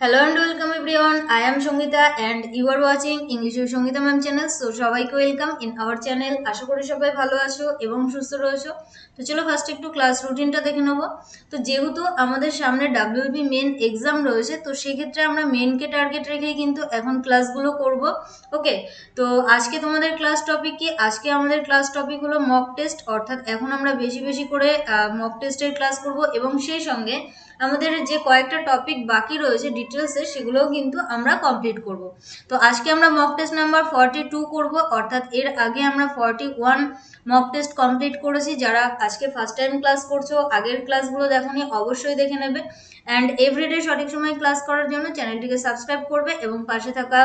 Hello and welcome everyone. I am Songita and you are watching English with Songita Ma'am channel. So সবাইকে welcome in our channel. আশা করি সবাই ভালো আছো এবং সুস্থ রয়েছো। তো চলো ফার্স্ট একটু ক্লাস রুটিনটা দেখে নেবো। তো যেহেতু আমাদের সামনে ডাব্লিউবি মেন এক্সাম রয়েছে, তো সেক্ষেত্রে আমরা মেনকে টার্গেট রেখেই কিন্তু এখন ক্লাসগুলো করব। ওকে, তো আজকে তোমাদের ক্লাস টপিক কি? আজকে আমাদের ক্লাস টপিক হলো মক টেস্ট, অর্থাৎ এখন আমরা বেশি বেশি করে মক টেস্টের ক্লাস করব এবং সেই সঙ্গে আমাদের যে কয়েকটা টপিক বাকি রয়েছে ডিটেলসে সেগুলোও কিন্তু আমরা কমপ্লিট করব। তো আজকে আমরা মক টেস্ট নাম্বার 42 করব, অর্থাৎ এর আগে আমরা 41 মক টেস্ট কমপ্লিট করেছি। যারা আজকে ফার্স্ট টাইম ক্লাস করছো, আগের ক্লাসগুলো দেখোনি, অবশ্যই দেখে নেবে। অ্যান্ড এভরিডে সঠিক সময়ে ক্লাস করার জন্য চ্যানেলটিকে সাবস্ক্রাইব করবে এবং পাশে থাকা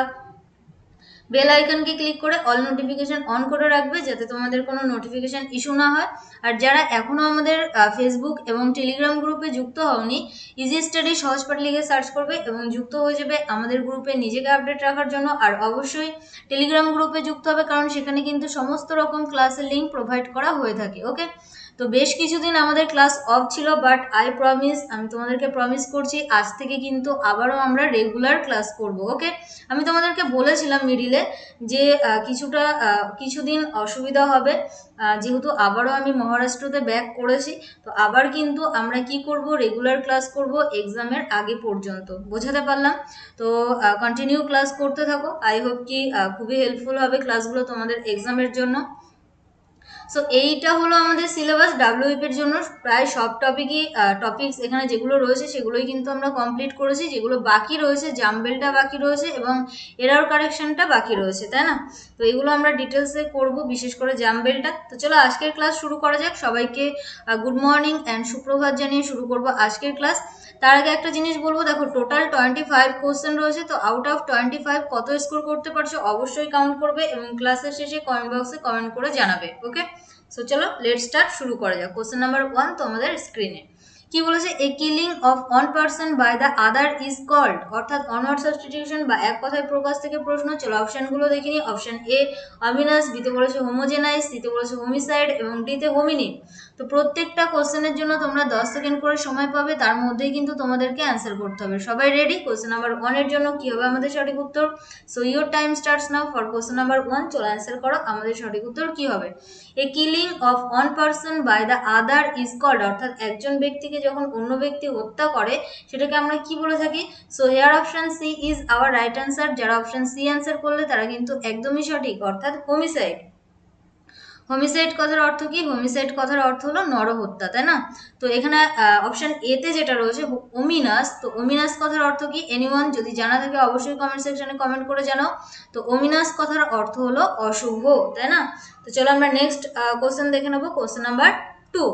বেল আইকনকে ক্লিক করে অল নোটিফিকেশন অন করে রাখবে, যাতে তোমাদের কোনো নোটিফিকেশন ইস্যু না হয়। আর যারা এখনও আমাদের ফেসবুক এবং টেলিগ্রাম গ্রুপে যুক্ত হওনি, ইজি স্টাডি সহজ পাঠ লিখে সার্চ করবে এবং যুক্ত হয়ে যাবে আমাদের গ্রুপে নিজেকে আপডেট রাখার জন্য। আর অবশ্যই টেলিগ্রাম গ্রুপে যুক্ত হবে, কারণ সেখানে কিন্তু সমস্ত রকম ক্লাসের লিঙ্ক প্রোভাইড করা হয়ে থাকে। ওকে, তো বেশ কিছুদিন আমাদের ক্লাস অফ ছিল, বাট আমি তোমাদেরকে প্রমিস করছি আজ থেকে কিন্তু আবারও আমরা রেগুলার ক্লাস করব। ওকে, আমি তোমাদেরকে বলেছিলাম মিডিলে যে কিছুদিন অসুবিধা হবে, যেহেতু আবারও আমি মহারাষ্ট্রতে ব্যাক করেছি। তো আবার কিন্তু আমরা কি করব, রেগুলার ক্লাস করব এক্সামের আগে পর্যন্ত। বোঝাতে পারলাম? তো কন্টিনিউ ক্লাস করতে থাকো। আই হোপ কি খুবই হেল্পফুল হবে ক্লাসগুলো তোমাদের এক্সামের জন্য। সো এইটা হলো আমাদের সিলেবাস ডাব্লিউইপির জন্য। প্রায় সব টপিকস এখানে যেগুলো রয়েছে সেগুলোই কিন্তু আমরা কমপ্লিট করেছি। যেগুলো বাকি রয়েছে, জাম্বেলটা বাকি রয়েছে এবং এরর কারেকশনটা বাকি রয়েছে, তাই না? তো এগুলো আমরা ডিটেলসে করব, বিশেষ করে জাম্বেলটা। তো চলো আজকের ক্লাস শুরু করা যাক। সবাইকে গুড মর্নিং অ্যান্ড সুপ্রভাত জানিয়ে শুরু করব আজকের ক্লাস। তার আগে একটা জিনিস বলবো, দেখো টোটাল 25 কোশ্চেন রয়েছে। তো আউট অফ 25 কত স্কোর করতে পারছো অবশ্যই কাউন্ট করবে এবং ক্লাসের শেষে কমেন্ট বক্সে কমেন্ট করে জানাবে। ওকে, সো চলো লেট স্টার্ট, শুরু করা যাক। কোশ্চেন নাম্বার 1 তোমাদের স্ক্রিনে কি বলেছে, a killing of one person by the other is called, অর্থাৎ অনওয়ার্ড সাবস্টিটিউশন বা এক কথায় প্রকাশ থেকে প্রশ্ন। চলো অপশনগুলো দেখিনি। অপশন এ অমিনাস, বিতে বলেছে হোমোজেনাইজ, সিতে বলেছে হোমিসাইড এবং ডিতে হোমিনিড। তো প্রত্যেকটা কোশ্চেনের জন্য তোমরা 10 সেকেন্ড করে সময় পাবে, তার মধ্যেই কিন্তু তোমাদেরকে অ্যান্সার করতে হবে। সবাই রেডি? কোশ্চেন নাম্বার 1 এর জন্য কি হবে আমাদের সঠিক উত্তর? So your time starts now for question number 1। চলো অ্যান্সার করো, আমাদের সঠিক উত্তর কি হবে? A killing of one person by the other is called, অর্থাৎ একজন ব্যক্তিকে যখন অন্য ব্যক্তি হত্যা করে সেটাকে আমরা কি বলে থাকি? So here option C is our right answer. যারা অপশন সি অ্যান্সার করলে তারা কিন্তু একদমই সঠিক, অর্থাৎ হোমিসাইড। হোমিসাইড কথার অর্থ কি? হোমিসাইড কথার অর্থ হলো নরহত্যা, তাই না? তো এখানে অপশন এতে যেটা রয়েছে ওমিনাস, তো ওমিনাস কথার অর্থ কি? এনিওয়ান যদি জানা থাকে অবশ্যই কমেন্ট সেকশনে কমেন্ট করে জানাও। তো ওমিনাস কথার অর্থ হলো অশুভ, তাই না? তো চলো আমরা নেক্সট কোশ্চেন দেখে নেবো। কোশ্চেন নাম্বার 2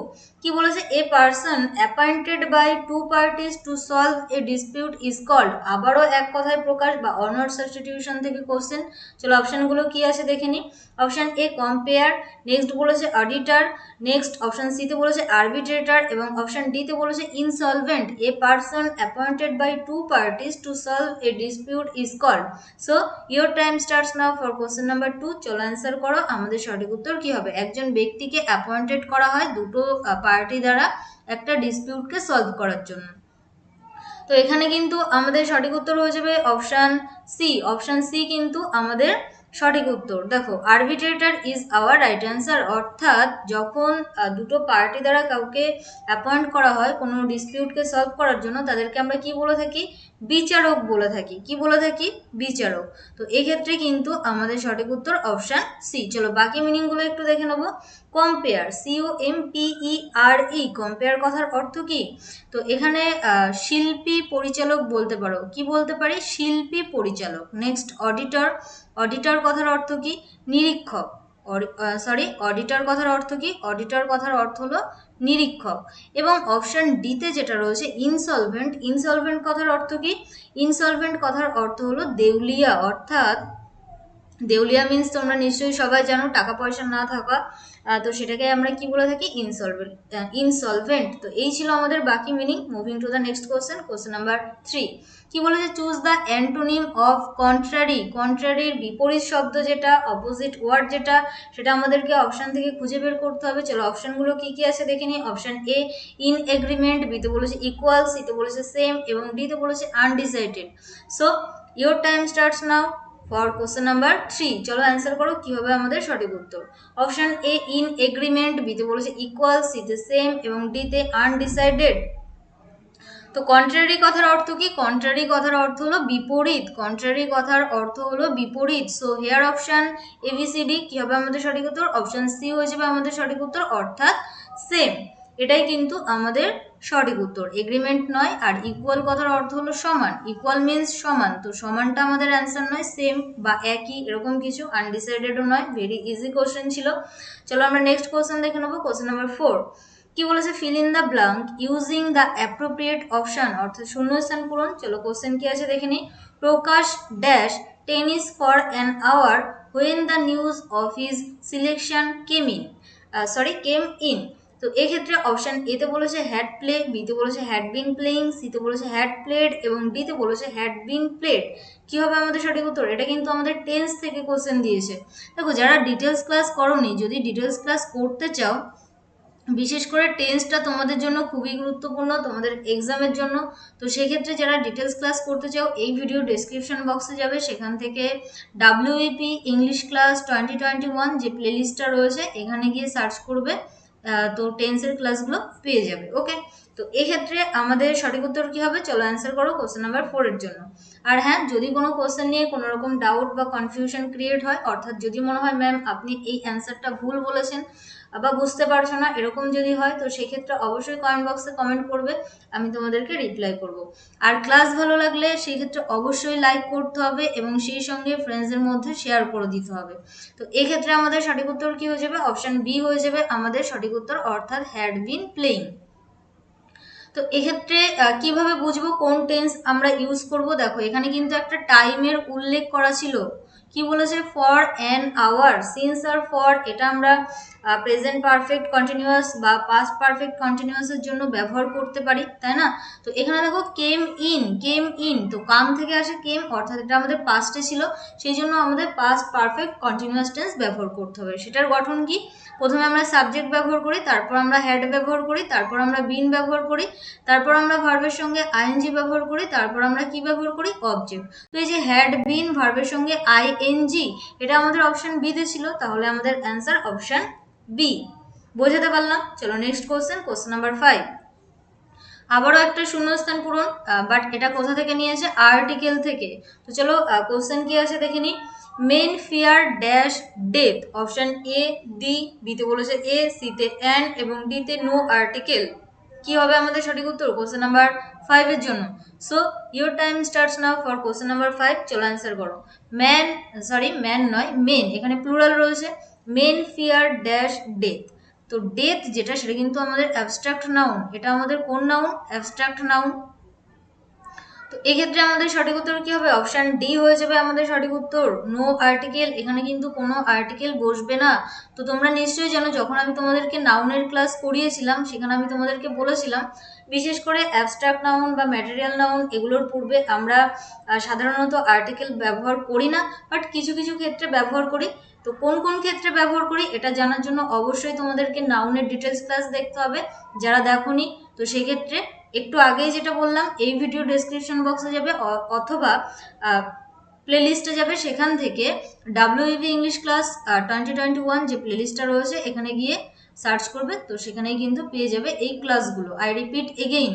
কি বলেছে, a person appointed by two parties to solve a dispute is called. আবারও এক কথায় প্রকাশ বা অনওয়ার্ড সাবস্টিটিউশন থেকে কোশ্চেন। চলো অপশনগুলো কি আছে দেখে নিই। অপশন এ কম্পেয়ার, নেক্সট বলেছে অডিটার, নেক্সট অপশন সিতে বলেছে আরবিট্রেটার এবং অপশন ডিতে বলেছে insolvent. A person appointed by two parties to solve a dispute is called. So your time starts now for question number 2। চলো অ্যান্সার করো, আমাদের সঠিক উত্তর কি হবে? একজন ব্যক্তিকে অ্যাপয়েন্টেড করা হয় দুটো পার্টি দ্বারা একটা ডিসপিউটকে সলভ করার জন্য। তো এখানে কিন্তু আমাদের সঠিক উত্তর হয়ে যাবে অপশান সি। অপশান সি কিন্তু আমাদের সঠিক উত্তর। দেখো arbitrator is our right answer, অর্থাৎ যখন দুটো পার্টি দ্বারা কাউকে অ্যাপয়েন্ট করা হয় কোনো ডিসপিউটকে সলভ করার জন্য, তাদেরকে আমরা কি বলে থাকি? বিচারক বলে থাকি। কি বলে থাকি? বিচারক। তো এক্ষেত্রে কিন্তু আমাদের সঠিক উত্তর অপশান সি। চলো বাকি মিনিংগুলো একটু দেখে নেবো। কম্পেয়ার, COMPERE, কম্পেয়ার কথার অর্থ কি? তো এখানে শিল্পী পরিচালক বলতে পারো। কি বলতে পারি? শিল্পী পরিচালক। নেক্সট অডিটর, অডিটর কথার অর্থ কি? নিরীক্ষক। অডিটর কথার অর্থ কি? অডিটর কথার অর্থ হলো নিরীক্ষক। এবং অপশন ডিতে যেটা রয়েছে ইনসলভেন্ট, ইনসলভেন্ট কথার অর্থ কি? ইনসলভেন্ট কথার অর্থ হলো দেউলিয়া, অর্থাৎ দেউলিয়া মিন্স তোমরা নিশ্চয়ই সবাই জানো টাকা পয়সা না থাকা, তো সেটাকে আমরা কি বলে থাকি? ইনসলভেন্ট। তো এই ছিল আমাদের বাকি meaning. Moving to the next question, question number 3। কি বলেছে? Choose the antonym of contrary. কন্ট্রারির বিপরীত শব্দ যেটা, অপোজিট ওয়ার্ড যেটা, সেটা আমাদেরকে অপশন থেকে খুঁজে বের করতে হবে। চলো অপশনগুলো কি কি আছে দেখে নিই। অপশন এ ইন এগ্রিমেন্ট, বিতে বলেছে ইকুয়াল, সিতে বলেছে সেম এবং ডিতে বলেছে undecided. So your time starts now for question number 3। চলো অ্যান্সার করো কি হবে আমাদের সঠিক উত্তর। অপশন এ ইন এগ্রিমেন্ট, বিতে বলেছে ইকুয়াল, সিতে সেম এবং ডিতে আনডিসাইডেড। তো কন্ট্রারি কথার অর্থ কি? কন্ট্রারি কথার অর্থ হলো বিপরীত। কন্ট্রারি কথার অর্থ হলো বিপরীত। সো হেয়ার অপশন ABCD কি হবে আমাদের সঠিক উত্তর? অপশন সি হয়ে যাবে আমাদের সঠিক উত্তর, অর্থাৎ সেম। এটাই কিন্তু আমাদের সঠিক উত্তর, এগ্রিমেন্ট নয়। আর ইকুয়াল কথার অর্থ হলো সমান, ইকুয়াল মিন্স সমান। তো সমানটা আমাদের অ্যান্সার নয়, সেম বা একই এরকম কিছু, আনডিসাইডেডও নয়। ভেরি ইজি কোশ্চেন ছিল। চলো আমরা নেক্সট কোশ্চেন দেখে নেবো, কোশ্চেন নাম্বার 4। কি বলেছে? Fill in the blank using the appropriate option, অর্থাৎ শূন্যস্থান পূরণ। চলো কোশ্চেন কি আছে দেখে নিই। Prakash dash tennis for an hour when the news of his selection came in. তো এক্ষেত্রে অপশন এতে বলেছে হ্যাড প্লে, বিতে বলেছে হ্যাড বিন প্লেইং, সিতে বলেছে হ্যাড প্লেড এবং ডিতে বলেছে হ্যাড বিন প্লেড। কি হবে আমাদের সঠিক উত্তর? এটা কিন্তু আমাদের টেন্স থেকে কোশ্চেন দিয়েছে। দেখো যারা ডিটেলস ক্লাস করোনি, যদি ডিটেলস ক্লাস করতে চাও, বিশেষ করে টেন্সটা তোমাদের জন্য খুবই গুরুত্বপূর্ণ তোমাদের এক্সামের জন্য। তো সেক্ষেত্রে যারা ডিটেলস ক্লাস করতে চাও, এই ভিডিও ডেসক্রিপশন বক্সে যাবে, সেখান থেকে WEP ইংলিশ ক্লাস 2021 যে প্লেলিস্টটা রয়েছে এখানে গিয়ে সার্চ করবে, তো টেন্সের ক্লাসগুলো পেয়ে যাবে। ওকে, তো এক্ষেত্রে আমাদের সঠিক উত্তর কি হবে? চলো অ্যান্সার করো কোশ্চেন নাম্বার 4 এর জন্য। আর হ্যাঁ, যদি কোনো কোশ্চেন নিয়ে কোনো রকম ডাউট বা কনফিউশন ক্রিয়েট হয়, অর্থাৎ যদি মনে হয় ম্যাম আপনি এই অ্যান্সারটা ভুল বলেছেন বা বুঝতে পারছো না, এরকম যদি হয়, তো সেক্ষেত্রে অবশ্যই কমেন্ট বক্সে কমেন্ট করবে, আমি তোমাদেরকে রিপ্লাই করব। আর ক্লাস ভালো লাগলে সেই ক্ষেত্রে অবশ্যই লাইক করতে হবে এবং সেই সঙ্গে ফ্রেন্ডসদের মধ্যে শেয়ার করে দিতে হবে। তো এক্ষেত্রে আমাদের সঠিক উত্তর কি হয়ে যাবে? অপশন বি হয়ে যাবে আমাদের সঠিক উত্তর, অর্থাৎ হ্যাড বিন প্লেইং। তো এক্ষেত্রে কিভাবে বুঝবো কোন টেন্স আমরা ইউজ করব? দেখো এখানে কিন্তু একটা টাইমের উল্লেখ করা ছিল। কি বলেছে? For an hour. সিন্স আর ফর এটা আমরা প্রেজেন্ট পারফেক্ট কন্টিনিউয়াস বা পাস্ট পারফেক্ট কন্টিনিউয়াসের জন্য ব্যবহার করতে পারি, তাই না? তো এখানে দেখো কেম ইন, কেম ইন, তো কাম থেকে আসে কেম, অর্থাৎ এটা আমাদের পাস্টে ছিল, সেই জন্য আমাদের পাস্ট পারফেক্ট কন্টিনিউয়াস টেন্স ব্যবহার করতে হবে। সেটার গঠন কি? প্রথমে আমরা সাবজেক্ট ব্যবহার করি, তারপর আমরা হ্যাড ব্যবহার করি, তারপর আমরা বিন ব্যবহার করি, তারপর আমরা ভার্বের সঙ্গে আইএনজি ব্যবহার করি, তারপর আমরা কি ব্যবহার করি? অবজেক্ট। তো এই যে হ্যাড বিন ভার্বের সঙ্গে আইএনজি, এটা আমাদের অপশন বি তে ছিল, তাহলে আমাদের অ্যান্সার অপশন বি। বোঝাতে পারলাম? চলো নেক্সট কোশ্চেন, কোশ্চেন নাম্বার 5। আবারও একটা শূন্যস্থান পূরণ, বাট এটা কোথা থেকে নিয়েছে? আর্টিকেল থেকে। তো চলো কোশ্চেন কি আছে দেখে নিই। Men fear dash death. Option A the, বিতে বলেছে এ, সিতে অ্যান এবং ডিতে নো আর্টিকেল। কি হবে আমাদের সঠিক উত্তর কোশ্চেন নাম্বার 5 এর জন্য? So your time starts now for question number 5। চলো অ্যান্সার করো। ম্যান নয়, মেন, এখানে প্লুরাল রয়েছে। Men fear dash death. তো ডেথ যেটা, সেটা কিন্তু আমাদের অ্যাবস্ট্রাক্ট নাউন। এটা আমাদের কোন নাউন? Abstract noun. তো এক্ষেত্রে আমাদের সঠিক উত্তর কি হবে? অপশন ডি হয়ে যাবে আমাদের সঠিক উত্তর, নো আর্টিকেল। এখানে কিন্তু কোনো আর্টিকেল বসবে না। তো তোমরা নিশ্চয়ই জানো, যখন আমি তোমাদেরকে নাউনের ক্লাস করিয়েছিলাম, সেখানে আমি তোমাদেরকে বলেছিলাম বিশেষ করে অ্যাবস্ট্রাক্ট নাউন বা ম্যাটেরিয়াল নাউন এগুলোর পূর্বে আমরা সাধারণত আর্টিকেল ব্যবহার করি না, বাট কিছু কিছু ক্ষেত্রে ব্যবহার করি। তো কোন কোন ক্ষেত্রে ব্যবহার করি এটা জানার জন্য অবশ্যই তোমাদেরকে নাউনের ডিটেলস ক্লাস দেখতে হবে, যারা দেখোনি। তো সেক্ষেত্রে একটু আগেই যেটা বললাম, এই ভিডিও ডেসক্রিপশন বক্সে যাবে অথবা প্লেলিস্টে যাবে, সেখান থেকে WEP ইংলিশ ক্লাস 2021 যে প্লেলিস্টটা রয়েছে এখানে গিয়ে সার্চ করবে, তো সেখানেই কিন্তু পেয়ে যাবে এই ক্লাসগুলো। আই রিপিট এগেইন,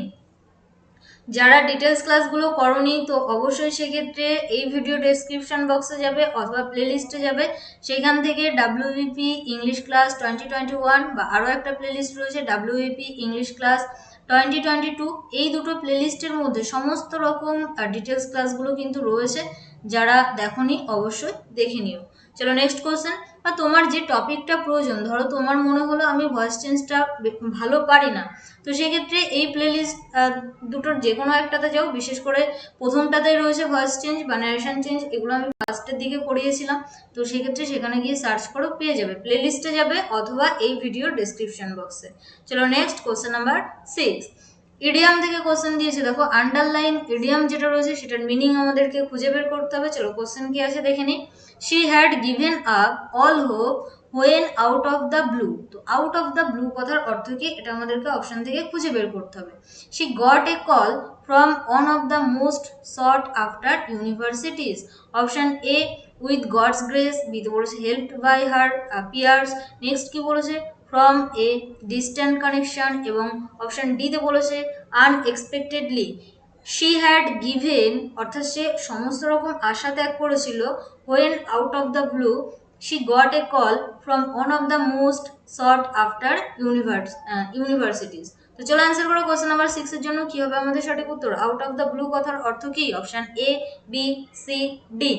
যারা ডিটেলস ক্লাসগুলো করনি, তো অবশ্যই সেক্ষেত্রে এই ভিডিও ডেসক্রিপশন বক্সে যাবে অথবা প্লেলিস্টে যাবে, সেখান থেকে WEP ইংলিশ ক্লাস 2021 বা আরও একটা প্লেলিস্ট রয়েছে WEP ইংলিশ ক্লাস 2022, এই দুটো প্লেলিস্টের মধ্যে সমস্ত রকম ডিটেলস ক্লাসগুলো কিন্তু রয়েছে। যারা দেখোনি অবশ্যই দেখে নিও। চলো নেক্সট কোশ্চেন, বা তোমার যে টপিকটা প্রয়োজন, ধরো তোমার মনে হলো আমি ভয়েস চেঞ্জটা ভালো পারি না, তো সেক্ষেত্রে এই প্লেলিস্ট দুটোর যে কোনো একটাতে যাও। বিশেষ করে প্রথমটাতে রয়েছে ভয়েস চেঞ্জ বা ন্যারেশন চেঞ্জ, এগুলো আমি ফার্স্টের দিকে করিয়েছিলাম। তো সেক্ষেত্রে সেখানে গিয়ে সার্চ করো, পেয়ে যাবে, প্লেলিস্টে যাবে অথবা এই ভিডিওর ডেসক্রিপশন বক্সে। চলো নেক্সট কোশ্চেন নাম্বার 6। ইডিয়াম থেকে কোশ্চেন দিয়েছে, দেখো আন্ডারলাইন ইডিয়াম যেটা রয়েছে সেটার মিনিং আমাদেরকে খুঁজে বের করতে হবে। চলো কোশ্চেন কি আছে দেখে নিই। She had given up all hope when out of the blue. তো আউট অফ দ্য ব্লু কথার অর্থ কি, এটা আমাদেরকে অপশন থেকে খুঁজে বের করতে হবে। She got a call from one of the most sought after universities. Option A with God's grace, বিতে বলেছে helped by her peers, next কি বলেছে ফ্রম এ ডিস্ট্যান্ট কানেকশন, এবং অপশন ডিতে বলেছে আনএক্সপেক্টেডলি। শি হ্যাড গিভেন অর্থাৎ সে সমস্ত রকম আশা ত্যাগ করেছিল। When out of the blue she got a call from one of the most sought after universities. তো চলো অ্যান্সার করো কোশ্চেন নাম্বার 6 এর জন্য কি হবে আমাদের সঠিক উত্তর। আউট অফ দ্য ব্লু কথার অর্থ কি, option A, B, C, D.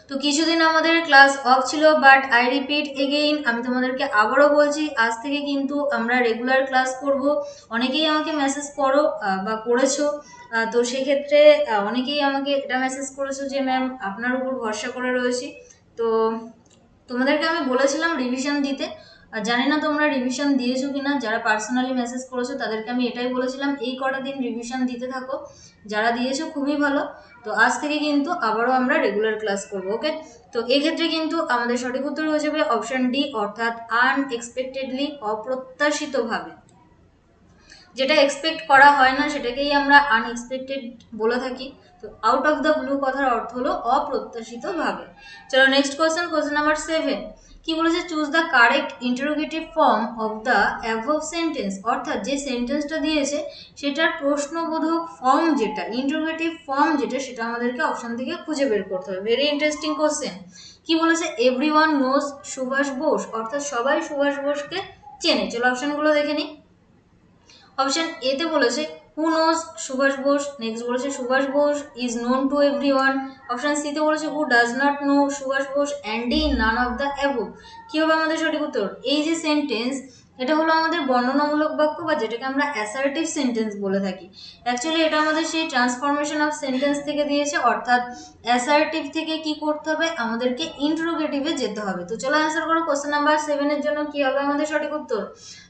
তো কিছুদিন আমাদের ক্লাস অফ ছিল, বাট আই রিপিট এগেইন, আমি তোমাদেরকে আবারও বলছি, আজ থেকে কিন্তু আমরা রেগুলার ক্লাস করব। অনেকেই আমাকে মেসেজ করো বা করেছো, তো সেক্ষেত্রে অনেকেই আমাকে এটা মেসেজ করেছো যে ম্যাম আপনার উপর ভরসা করে রয়েছি। তো তোমাদেরকে আমি বলেছিলাম রিভিশন দিতে, জানি না তোমরা রিভিশন দিয়েছো কিনা। যারা পার্সোনালি মেসেজ করেছো তাদেরকে আমি এটাই বলেছিলাম এই কটা দিন রিভিশন দিতে থাকো, যারা দিয়েছো খুবই ভালো। তো আজ থেকে কিন্তু আবারও আমরা রেগুলার ক্লাস করবো, ওকে। তো এক্ষেত্রে কিন্তু আমাদের সঠিক উত্তর হয়ে যাবে অপশন ডি, অর্থাৎ আনএক্সপেক্টেডলি, অপ্রত্যাশিতভাবে। যেটা এক্সপেক্ট করা হয় না সেটাকেই আমরা আনএক্সপেক্টেড বলে থাকি। তো আউট অফ দ্য ব্লু কথার অর্থ হলো অপ্রত্যাশিতভাবে। চলো নেক্সট কোশ্চেন, কোশ্চেন নাম্বার 7। কি বলেছে, choose the correct interrogative form of the above sentence. অর্থাৎ যে সেন্টেন্সটা দিয়েছে সেটার প্রশ্নবোধক ফর্ম যেটা, ইন্টারোগেটিভ ফর্ম যেটা, সেটা আমাদেরকে অপশন থেকে খুঁজে বের করতে হবে। Very interesting question. কি বলেছে, এভরিওয়ান নোজ সুভাষ বোস, অর্থাৎ সবাই সুভাষ বোসকে চেনে। চলো অপশনগুলো দেখে নিই। অপশন এতে বলেছে who knows Subhash Bose, next বলেছে Subhash Bose is known to everyone. Option সিতে বলেছে who does not know Subhash Bose, and D none of the above. কি হবে আমাদের সঠিক উত্তর। এই যে সেন্টেন্স, এটা হলো আমাদের বর্ণনামূলক বাক্য বা যেটাকে আমরা অ্যাসার্টিভ সেন্টেন্স বলে থাকি। অ্যাকচুয়ালি এটা আমাদের সেই ট্রান্সফরমেশন অফ সেন্টেন্স থেকে দিয়েছে, অর্থাৎ অ্যাসার্টিভ থেকে কি করতে হবে, আমাদেরকে ইন্টারোগেটিভে যেতে হবে। তো চলো অ্যান্সার করো কোশ্চেন নাম্বার 7 এর জন্য কি হবে আমাদের সঠিক উত্তর।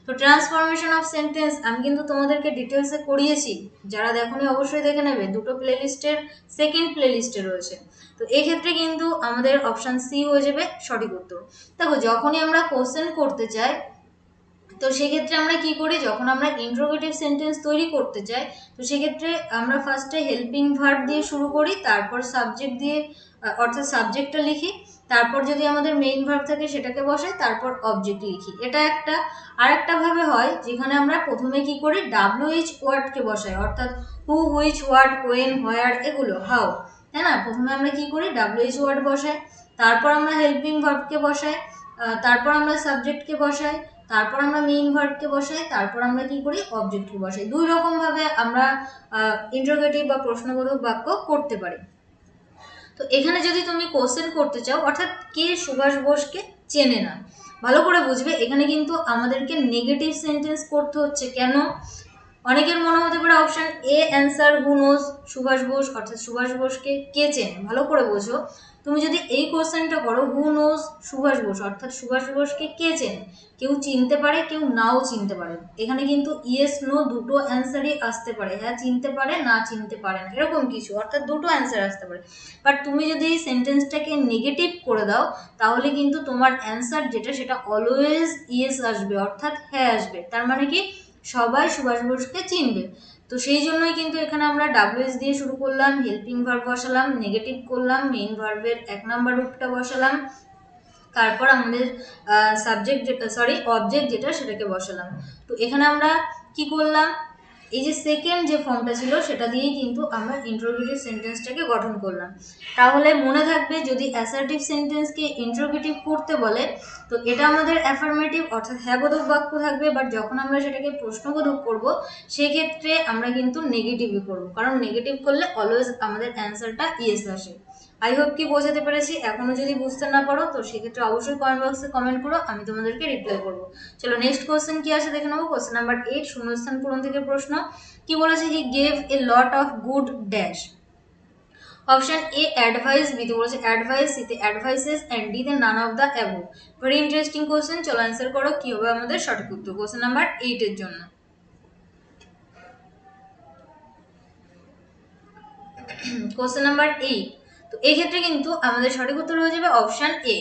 তো ট্রান্সফরমেশন অফ সেন্টেন্স আমি কিন্তু তোমাদেরকে ডিটেলসে করিয়েছি, যারা দেখোনি অবশ্যই দেখে নেবে, দুটো প্লেলিস্টের সেকেন্ড প্লেলিস্টে রয়েছে। তো এক্ষেত্রে কিন্তু আমাদের অপশান সি হয়ে যাবে সঠিক উত্তর। দেখো যখনই আমরা কোশ্চেন করতে চাই, তো সেক্ষেত্রে আমরা কি করি, যখন আমরা ইন্ট্রোগেটিভ সেন্টেন্স তৈরি করতে চাই, তো সেক্ষেত্রে আমরা ফার্স্টে হেল্পিং ভার্ব দিয়ে শুরু করি, তারপর সাবজেক্ট দিয়ে অর্থাৎ সাবজেক্টটা লিখি, তারপর যদি আমাদের মেইন ভার্ব থাকে সেটাকে বসাই, তারপর অবজেক্ট লিখি। এটা একটা। আর একটা ভাবে হয় যেখানে আমরা প্রথমে কি করি, WH ওয়ার্ডকে বসাই, অর্থাৎ হু, হুইচ, হোয়াট, হোয়েন, হোয়ার, এগুলো হাউ, তাই না। প্রথমে আমরা কি করি, WH ওয়ার্ড বসাই, তারপর আমরা হেল্পিং ভার্বকে বসাই, তারপর আমরা সাবজেক্টকে বসাই, তারপর আমরা মেইন ভার্বকে বসাই, তারপর আমরা কি করি, অবজেক্টকে বসাই। দুই রকম ভাবে আমরা ইন্টারোগেটিভ বা প্রশ্নবোধক বাক্য করতে পারি। তো এখানে যদি তুমি কোশ্চেন করতে চাও, অর্থাৎ কে সুভাষ বোসকে চেনে না, ভালো করে বুঝবে, এখানে কিন্তু আমাদেরকে নেগেটিভ সেন্টেন্স করতে হচ্ছে। কেন, অনেকের মনে হতে পারে option A answer who knows Subhash Bose, অর্থাৎ সুভাষ বোসকে কে চেনে। ভালো করে বোঝো, তুমি যদি এই কোশ্চেনটা করো হু নোজ সুভাষ বোস, অর্থাৎ সুভাষ বোসকে কে চেনে, কেউ চিনতে পারে, কেউ নাও চিনতে পারে। এখানে কিন্তু ইয়েস নো দুটো অ্যান্সারই আসতে পারে, হ্যাঁ চিনতে পারে, না চিনতে পারে না, এরকম কিছু, অর্থাৎ দুটো অ্যান্সার আসতে পারে। বাট তুমি যদি এই সেন্টেন্সটাকে নেগেটিভ করে দাও, তাহলে কিন্তু তোমার অ্যান্সার যেটা, সেটা অলওয়েজ ইয়েস আসবে, অর্থাৎ হ্যাঁ আসবে। তার মানে কি, সবাই সুভাষ বোসকে চিনবে। তো সেই জন্যই কিন্তু এখানে আমরা WH দিয়ে শুরু করলাম, হেল্পিং ভার্ব বসালাম, নেগেটিভ করলাম, মেইন ভার্বের 1 নাম্বার রূপটা বসালাম, তারপর আমাদের সাবজেক্ট যেটা, সরি অবজেক্ট যেটা, সেটাকে বসালাম। তো এখানে আমরা কি করলাম, এই যে সেকেন্ড যে ফর্মটা ছিল সেটা দিয়েই কিন্তু আমরা ইন্টারোগেটিভ সেন্টেন্সটাকে গঠন করলাম। তাহলে মনে থাকবে, যদি অ্যাসার্টিভ সেন্টেন্সকে ইন্টারোগেটিভ করতে বলে, তো এটা আমাদের অ্যাফার্মেটিভ অর্থাৎ হ্যাঁবোধক বাক্য থাকবে, বাট যখন আমরা সেটাকে প্রশ্নবোধক করব, সেক্ষেত্রে আমরা কিন্তু নেগেটিভই করব, কারণ নেগেটিভ করলে অলওয়েজ আমাদের অ্যান্সারটা ইয়েস আসে। আই হোপ কি বোঝাতে পেরেছি। এখনো যদি বুঝতে না পারো তো সেক্ষেত্রে অবশ্যই কমেন্ট বক্সে কমেন্ট করো, আমি তোমাদেরকে রিপ্লাই করবো। চলো নেক্সট কোশ্চেন কি আছে দেখে নেবো। কোশ্চেন নাম্বার 8 শূন্যস্থান পূরণ থেকে প্রশ্ন। কি বলেছে? He gave a lot of good dash. Option A advice, বিতে বলেছে অ্যাডভাইস, সিতে অ্যাডভাইসেস অ্যান্ড ডিতে নান of the above. Very interesting question. চলো অ্যান্সার করো কি হবে আমাদের সঠিক উত্তর কোশ্চেন নাম্বার 8 এর জন্য। কোশ্চেন নাম্বার 8, তো এই ক্ষেত্রে কিন্তু আমাদের সঠিক উত্তর হয়ে যাবে অপশন এ।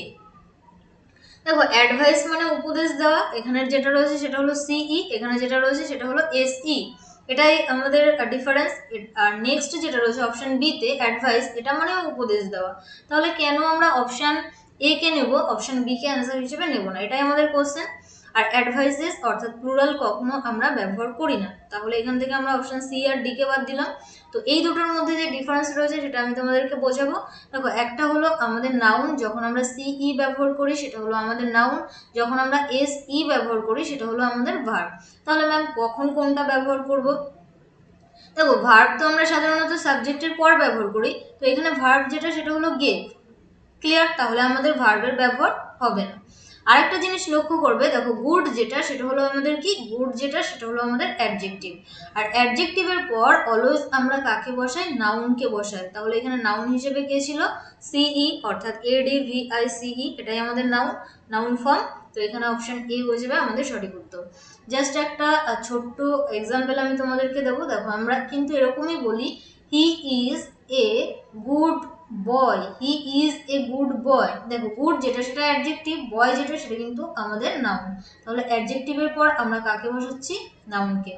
দেখো অ্যাডভাইস মানে উপদেশ দেওয়া, এখানে যেটা রয়েছে সেটা হলো সিই, এখানে যেটা রয়েছে সেটা হলো এসই, এটাই আমাদের ডিফারেন্স। আর নেক্সট যেটা রয়েছে অপশন বি তে অ্যাডভাইস, এটা মানে উপদেশ দেওয়া। তাহলে কেন আমরা অপশন এ কে নেব, অপশন বি কে অ্যান্সার হিসেবে নেব না, এটাই আমাদের কোশ্চেন। আর অ্যাডভাইসেস অর্থাৎ প্লুরাল কখনো আমরা ব্যবহার করি না, তাহলে এখান থেকে আমরা অপশন সি আর ডি কে বাদ দিলাম। তো এই দুটোর মধ্যে যে ডিফারেন্স রয়েছে সেটা আমি তোমাদেরকে বোঝাবো। দেখো একটা হলো আমাদের নাউন, যখন আমরা সিই ব্যবহার করি সেটা হলো আমাদের নাউন, যখন আমরা এসই ব্যবহার করি সেটা হলো আমাদের ভার্ব। তাহলে ম্যাম কখন কোনটা ব্যবহার করব? দেখো ভার্ব তো আমরা সাধারণত সাবজেক্টের পর ব্যবহার করি, তো এখানে ভার্ব যেটা সেটা হলো গেভ। ক্লিয়ার? তাহলে আমাদের ভার্বের ব্যবহার হবে না। আরেকটা জিনিস লক্ষ্য করবে, দেখো গুড যেটা সেটা হলো আমাদের কি, গুড যেটা সেটা হলো আমাদের অ্যাডজেক্টিভ। আর অ্যাডজেক্টিভের পর অলওয়েজ আমরা কাকে বসাই? নাউনকে বসাই। তাহলে এখানে নাউন হিসেবে কে ছিল? সিই, অর্থাৎ ADVICE, এটাই আমাদের নাউন, নাউন ফর্ম। তো এখানে অপশন এ হয়ে যাবে আমাদের সঠিক উত্তর। জাস্ট একটা ছোট্ট এক্সাম্পল আমি তোমাদেরকে দেবো। দেখো আমরা কিন্তু এরকমই বলি, he is a good boy, he is a good boy. দেখো গুড যেটা সেটা অ্যাডজেক্টিভ, বয় যেটা সেটা কিন্তু আমাদের নাউন। তাহলে অ্যাডজেক্টিভের পর আমরা কাকে বসাচ্ছি? নাউনকে।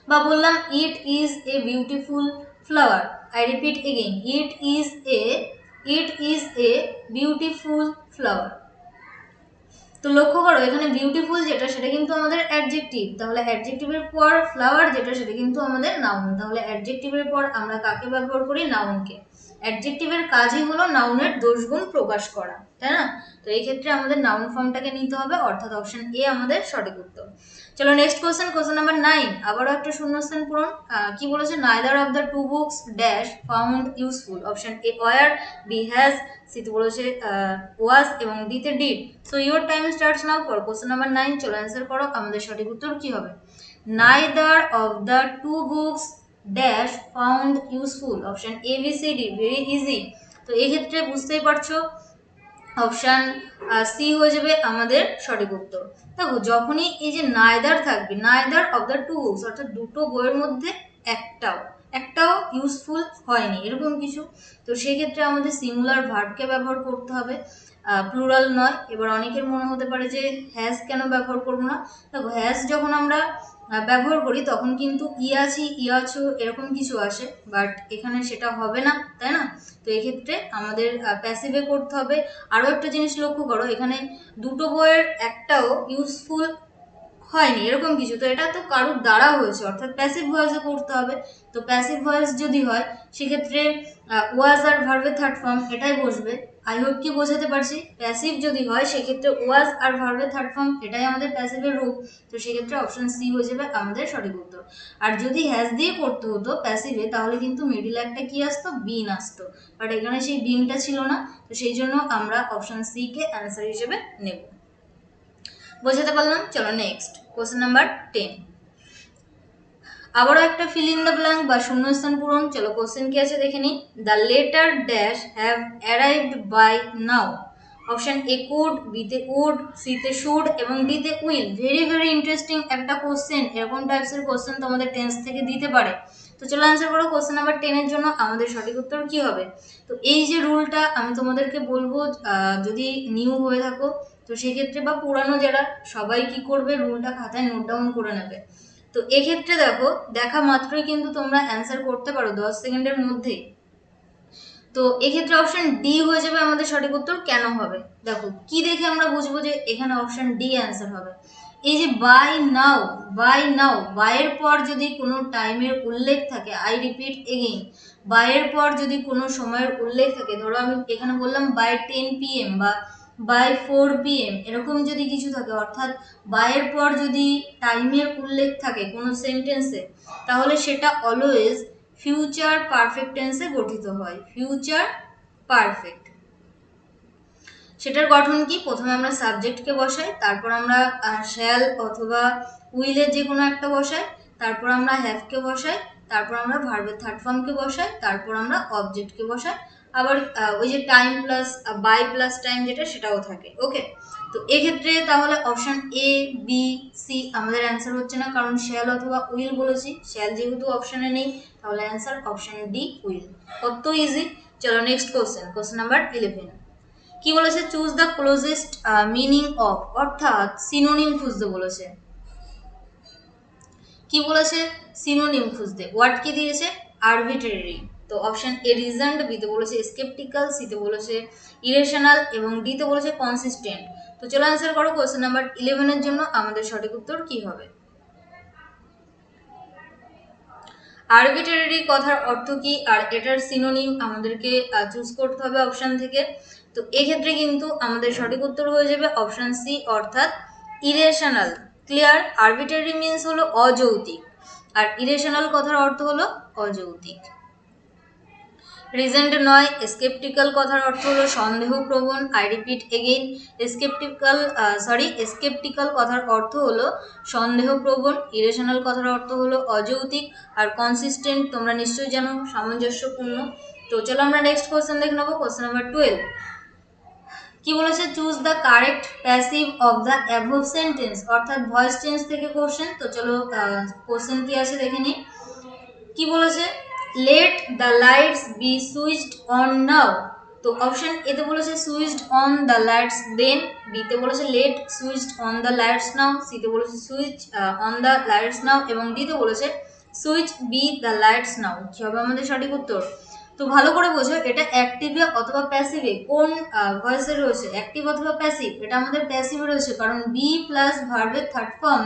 বা বললাম it is a beautiful flower, I repeat again, it is a beautiful flower. তো লক্ষ্য করো এখানে বিউটিফুল যেটা সেটা কিন্তু আমাদের অ্যাডজেক্টিভ, তাহলে অ্যাডজেক্টিভের পর ফ্লাওয়ার যেটা সেটা কিন্তু আমাদের নাউন। তাহলে অ্যাডজেক্টিভের পর আমরা কাকে ব্যবহার করি? নাউনকে। অ্যাডজেক্টিভের কাজই হলো নাউনের দোষগুণ প্রকাশ করা, তাই না? তো এই ক্ষেত্রে আমাদের নাউন ফর্মটাকে নিতে হবে, অর্থাৎ অপশন এ আমাদের সঠিক উত্তর। চলো নেক্সট কোশ্চেন, কোশ্চেন নাম্বার 9, আবারও একটা শূন্যস্থান পূরণ। কি বলেছে? Neither of the two books dash found useful. Option A were, B has, সিতে বলেছে ওয়াজ এবং ডিতে did. So your time starts now for question number 9। চলো অ্যান্সার করো আমাদের সঠিক উত্তর কি হবে। Neither of the two books dash found useful. Option A B C D, very easy. তো এই ক্ষেত্রে বুঝতেই পারছো অপশান সি হয়ে যাবে আমাদের সঠিক উত্তর। দেখো যখনই এই যে নাইদার থাকবে, neither of the two books, অর্থাৎ দুটো বইয়ের মধ্যে একটাও ইউজফুল হয়নি এরকম কিছু, তো সেই ক্ষেত্রে আমাদের সিঙ্গুলার ভার্বকে ব্যবহার করতে হবে, প্লুরাল নয়। এবার অনেকের মনে হতে পারে যে হ্যাজ কেন ব্যবহার করবো না। দেখো হ্যাজ যখন আমরা ব্যবহার করি তখন কিন্তু ইয়াছি, ইয়াছো এরকম কিছু আসে, বাট এখানে সেটা হবে না, তাই না? তো এক্ষেত্রে আমাদের প্যাসিভে করতে হবে। আরও একটা জিনিস লক্ষ্য করো, এখানে দুটো বইয়ের একটাও ইউজফুল হয়নি এরকম কিছু, তো এটা তো কারোর দ্বারা হয়েছে, অর্থাৎ প্যাসিভ ভয়েসে করতে হবে। তো প্যাসিভ ভয়েস যদি হয় সেক্ষেত্রে ওয়াজ আর ভার্বের থার্ড ফর্ম এটাই বসবে। আই হোপ কি বোঝাতে পারছি। প্যাসিভ যদি হয় সেক্ষেত্রে ওয়াজ আর ভার্বের থার্ড ফর্ম এটাই আমাদের প্যাসিভের রূপ। তো সেক্ষেত্রে অপশন সি হয়ে যাবে আমাদের সঠিক উত্তর। আর যদি হ্যাজ দিয়ে করতে হতো প্যাসিভে তাহলে কিন্তু মিডিল একটা কি আসতো? বিন আসতো, বাট এখানে সেই বিনটা ছিল না, তো সেই জন্য আমরা অপশন সি কে অ্যান্সার হিসেবে নেব। বোঝাতে পারলাম? চলো নেক্সট কোশ্চেন নাম্বার 10, আবারও একটা ফিল ইন দ্য ব্ল্যাঙ্ক বা শূন্যস্থান পূরণ। চলো কোশ্চেন কি আছে দেখে নিই। The letter dash have arrived by now. Option A could, বিতে উড, সিতে শুড এবং ডিতে উইল। ভেরি ভেরি ইন্টারেস্টিং একটা কোশ্চেন, এরকম টাইপসের কোশ্চেন তোমাদের টেন্স থেকে দিতে পারে। তো চলো অ্যান্সার করো কোশ্চেন নাম্বার 10 এর জন্য আমাদের সঠিক উত্তর কি হবে। তো এই যে রুলটা আমি তোমাদেরকে বলবো, যদি নিউ হয়ে থাকো তো সেক্ষেত্রে বা পুরানো যারা সবাই কি করবে, রুলটা খাতায় নোট ডাউন করে নেবে। তো এক্ষেত্রে দেখো দেখা মাত্রই কিন্তু তোমরা অ্যান্সার করতে পারো 10 সেকেন্ডের মধ্যেই। তো এক্ষেত্রে অপশন ডি হয়ে যাবে আমাদের সঠিক উত্তর। কেন হবে দেখো, কি দেখে আমরা বুঝবো যে এখানে অপশন ডি অ্যান্সার হবে। এই যে বাই নাও, বাইয়ের পর যদি কোনো টাইমের উল্লেখ থাকে, আই রিপিট এগেইন, বাইয়ের পর যদি কোনো সময়ের উল্লেখ থাকে, ধরো আমি এখানে বললাম বাই 10 PM বা বাই 4 PM, এরকম যদি কিছু থাকে, অর্থাৎ বাইয়ের পর যদি টাইমের উল্লেখ থাকে কোনো সেন্টেন্সে, তাহলে সেটা অলওয়েজ ফিউচার পারফেক্ট টেন্সে গঠিত হয়। Future perfect. সেটার গঠন কি? প্রথমে আমরা সাবজেক্টকে বসাই, তারপর আমরা শ্যাল অথবা উইলের যে কোনো একটা বসাই, তারপর আমরা হ্যাভকে বসাই, তারপর আমরা ভার্বের থার্ড ফর্মকে বসাই, তারপর আমরা অবজেক্টকে বসাই, আবার ওই যে time plus by plus time যেটা সেটাও থাকে। ওকে, তো এক্ষেত্রে তাহলে অপশন এ, বি, সি আমাদের অ্যান্সার হচ্ছে না, কারণ শ্যাল অথবা উইল বলেছি। শ্যাল যেহেতু অপশনে নেই, তাহলে অ্যান্সার অপশন ডি, উইল। কত ইজি। চলো নেক্সট কোশ্চেন, কোশ্চেন নাম্বার 11। কি বলেছে? Choose the closest meaning of, অর্থাৎ সিনোনিম খুঁজতে বলেছে। কি বলেছে? সিনোনিম খুঁজতে। ওয়ার্ড কি দিয়েছে? আরবিট্রারি। তো অপশন এ রিজন্ড, বিতে বলেছে স্কেপটিক্যাল, সিতে বলেছে ইরেশনাল এবং ডিতে বলেছে কনসিস্টেন্ট। তো চলো অ্যান্সার করো। কোশ্চেন নাম্বার 11 এর জন্য আমাদের সঠিক উত্তর কি হবে? আরবিট্রারি কথার অর্থ কি আর এটার সিনোনিম আমাদেরকে চুজ করতে হবে অপশন থেকে। তো এক্ষেত্রে কিন্তু আমাদের সঠিক উত্তর হয়ে যাবে অপশন সি, অর্থাৎ ইরেশনাল। ক্লিয়ার? আরবিট্রারি মিন্স হলো অযৌক্তিক, আর ইরেশনাল কথার অর্থ হলো অযৌক্তিক। রিজেন্ট নয়, স্কেপটিক্যাল কথার অর্থ হলো সন্দেহপ্রবণ। আই রিপিট এগেইন, স্কেপটিক্যাল কথার অর্থ হলো সন্দেহপ্রবণ। ইরেশনাল কথার অর্থ হলো অযৌক্তিক। আর কনসিস্টেন্ট তোমরা নিশ্চয়ই জানো, সামঞ্জস্যপূর্ণ। তো চলো আমরা নেক্সট কোশ্চেন দেখে নেবো, কোশ্চেন নাম্বার 12। কি বলেছে? Choose the correct passive of the above sentence, অর্থাৎ ভয়েস চেঞ্জ থেকে কোশ্চেন। তো চলো কোশ্চেন কি আছে দেখে নিই। কি বলেছে? Let the lights be switched on now. তো অপশন এতে বলেছে switched on the lights then, বিতে বলেছে let switched on the lights now, সিতে বলেছে switch on the lights now এবং ডিতে বলেছে switch be the lights now. কি হবে আমাদের সঠিক উত্তর? তো ভালো করে বোঝো, এটা অ্যাক্টিভে অথবা প্যাসিভে কোন ভয়েসে রয়েছে, অ্যাক্টিভ অথবা প্যাসিভ। এটা আমাদের প্যাসিভে রয়েছে, কারণ বি প্লাস ভার্বের থার্ড ফর্ম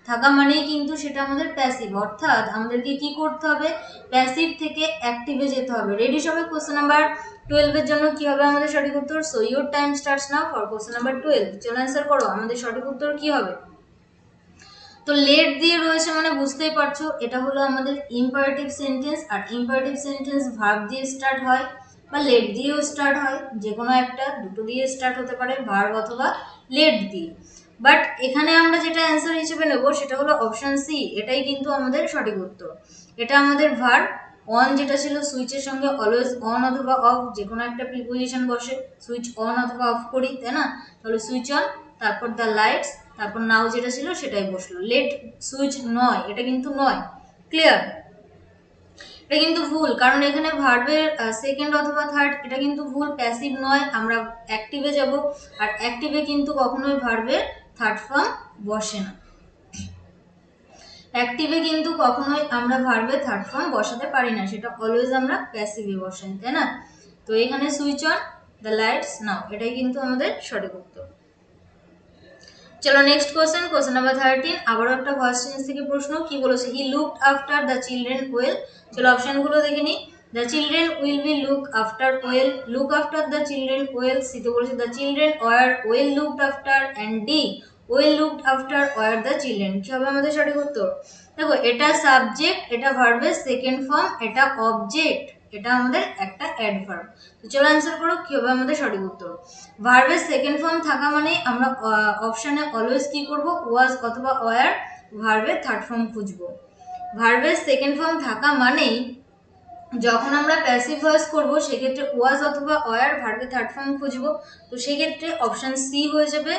থাকা মানেই কিন্তু সেটা আমাদের প্যাসিভ, অর্থাৎ আমাদেরকে কি করতে হবে? প্যাসিভ থেকে অ্যাক্টিভে যেতে হবে। রেডি সবাই? কোশ্চেন নাম্বার 12 এর জন্য কি হবে আমাদের সঠিক উত্তর? So your time starts now for question number 12। চলো অ্যান্সার করো, আমাদের সঠিক উত্তর কি হবে? তো লেট দিয়ে রয়েছে মানে বুঝতেই পারছো এটা হলো আমাদের ইম্পারেটিভ সেন্টেন্স, আর ইম্পারেটিভ সেন্টেন্স ভার্ব দিয়ে স্টার্ট হয় বা লেট দিয়েও স্টার্ট হয়, যে কোনো একটা, দুটো দিয়ে স্টার্ট হতে পারে, ভার্ব অথবা লেট দিয়ে। বাট এখানে আমরা যেটা অ্যান্সার হিসেবে নেব সেটা হলো অপশন সি, এটাই কিন্তু আমাদের সঠিক উত্তর। এটা আমাদের ভার্ব। অন যেটা ছিল সুইচের সঙ্গে অলওয়েজ অন অথবা অফ যে কোনো একটা প্রিপোজিশন বসে, সুইচ অন অথবা অফ করি, তাই না? তাহলে সুইচ অন, তারপর দ্য লাইটস, তারপর নাও যেটা ছিল সেটাই বসলো। লেট সুইচ নয়, এটা কিন্তু নয়। ক্লিয়ার? এটা কিন্তু ভুল, কারণ এখানে ভার্বের সেকেন্ড অথবা থার্ড এটা কিন্তু ভুল, প্যাসিভ নয়। আমরা অ্যাক্টিভে যাব, আর অ্যাক্টিভে কিন্তু কখনোই ভার্বের থার্ড ফর্ম বসে না। অ্যাক্টিভে কিন্তু কখনোই আমরা ভার্বের থার্ড ফর্ম বসাতে পারি না, সেটা অলওয়েজ আমরা প্যাসিভে বসাই, তাই না? তো এখানে সুইচ অন দ্য লাইটস নাও, এটাই কিন্তু আমাদের সঠিক উত্তর। চলো নেক্সট কোশ্চেন, কোশ্চেন নাম্বার 13। আবারও একটা ভয়েস চেঞ্জ থেকে প্রশ্ন। কি বলেছে? He looked after the children well. চলো অপশনগুলো দেখে নিই। The children will be look after well, look after the children well, সিতে বলেছে the children were well looked after, and D well looked after were the children. কি হবে আমাদের সঠিক উত্তর? দেখো, এটা সাবজেক্ট, এটা ভার্বের সেকেন্ড ফর্ম, এটা অবজেক্ট, এটা আমাদের একটা অ্যাডভার্ব। তো চলো অ্যান্সার করো, কি হবে আমাদের সঠিক উত্তর? ভার্বের সেকেন্ড ফর্ম থাকা মানে আমরা অপশনে অলওয়েজ কি করব? ওয়াজ অথবা ওয়ার ভার্বের থার্ড ফর্ম খুঁজবো। ভার্বের সেকেন্ড ফর্ম থাকা মানেই যখন আমরা প্যাসিভ ভয়েস করব সেক্ষেত্রে ওয়াজ অথবা ওয়ার ভার্বের থার্ড ফর্ম খুঁজবো। তো সেক্ষেত্রে অপশন সি হয়ে যাবে,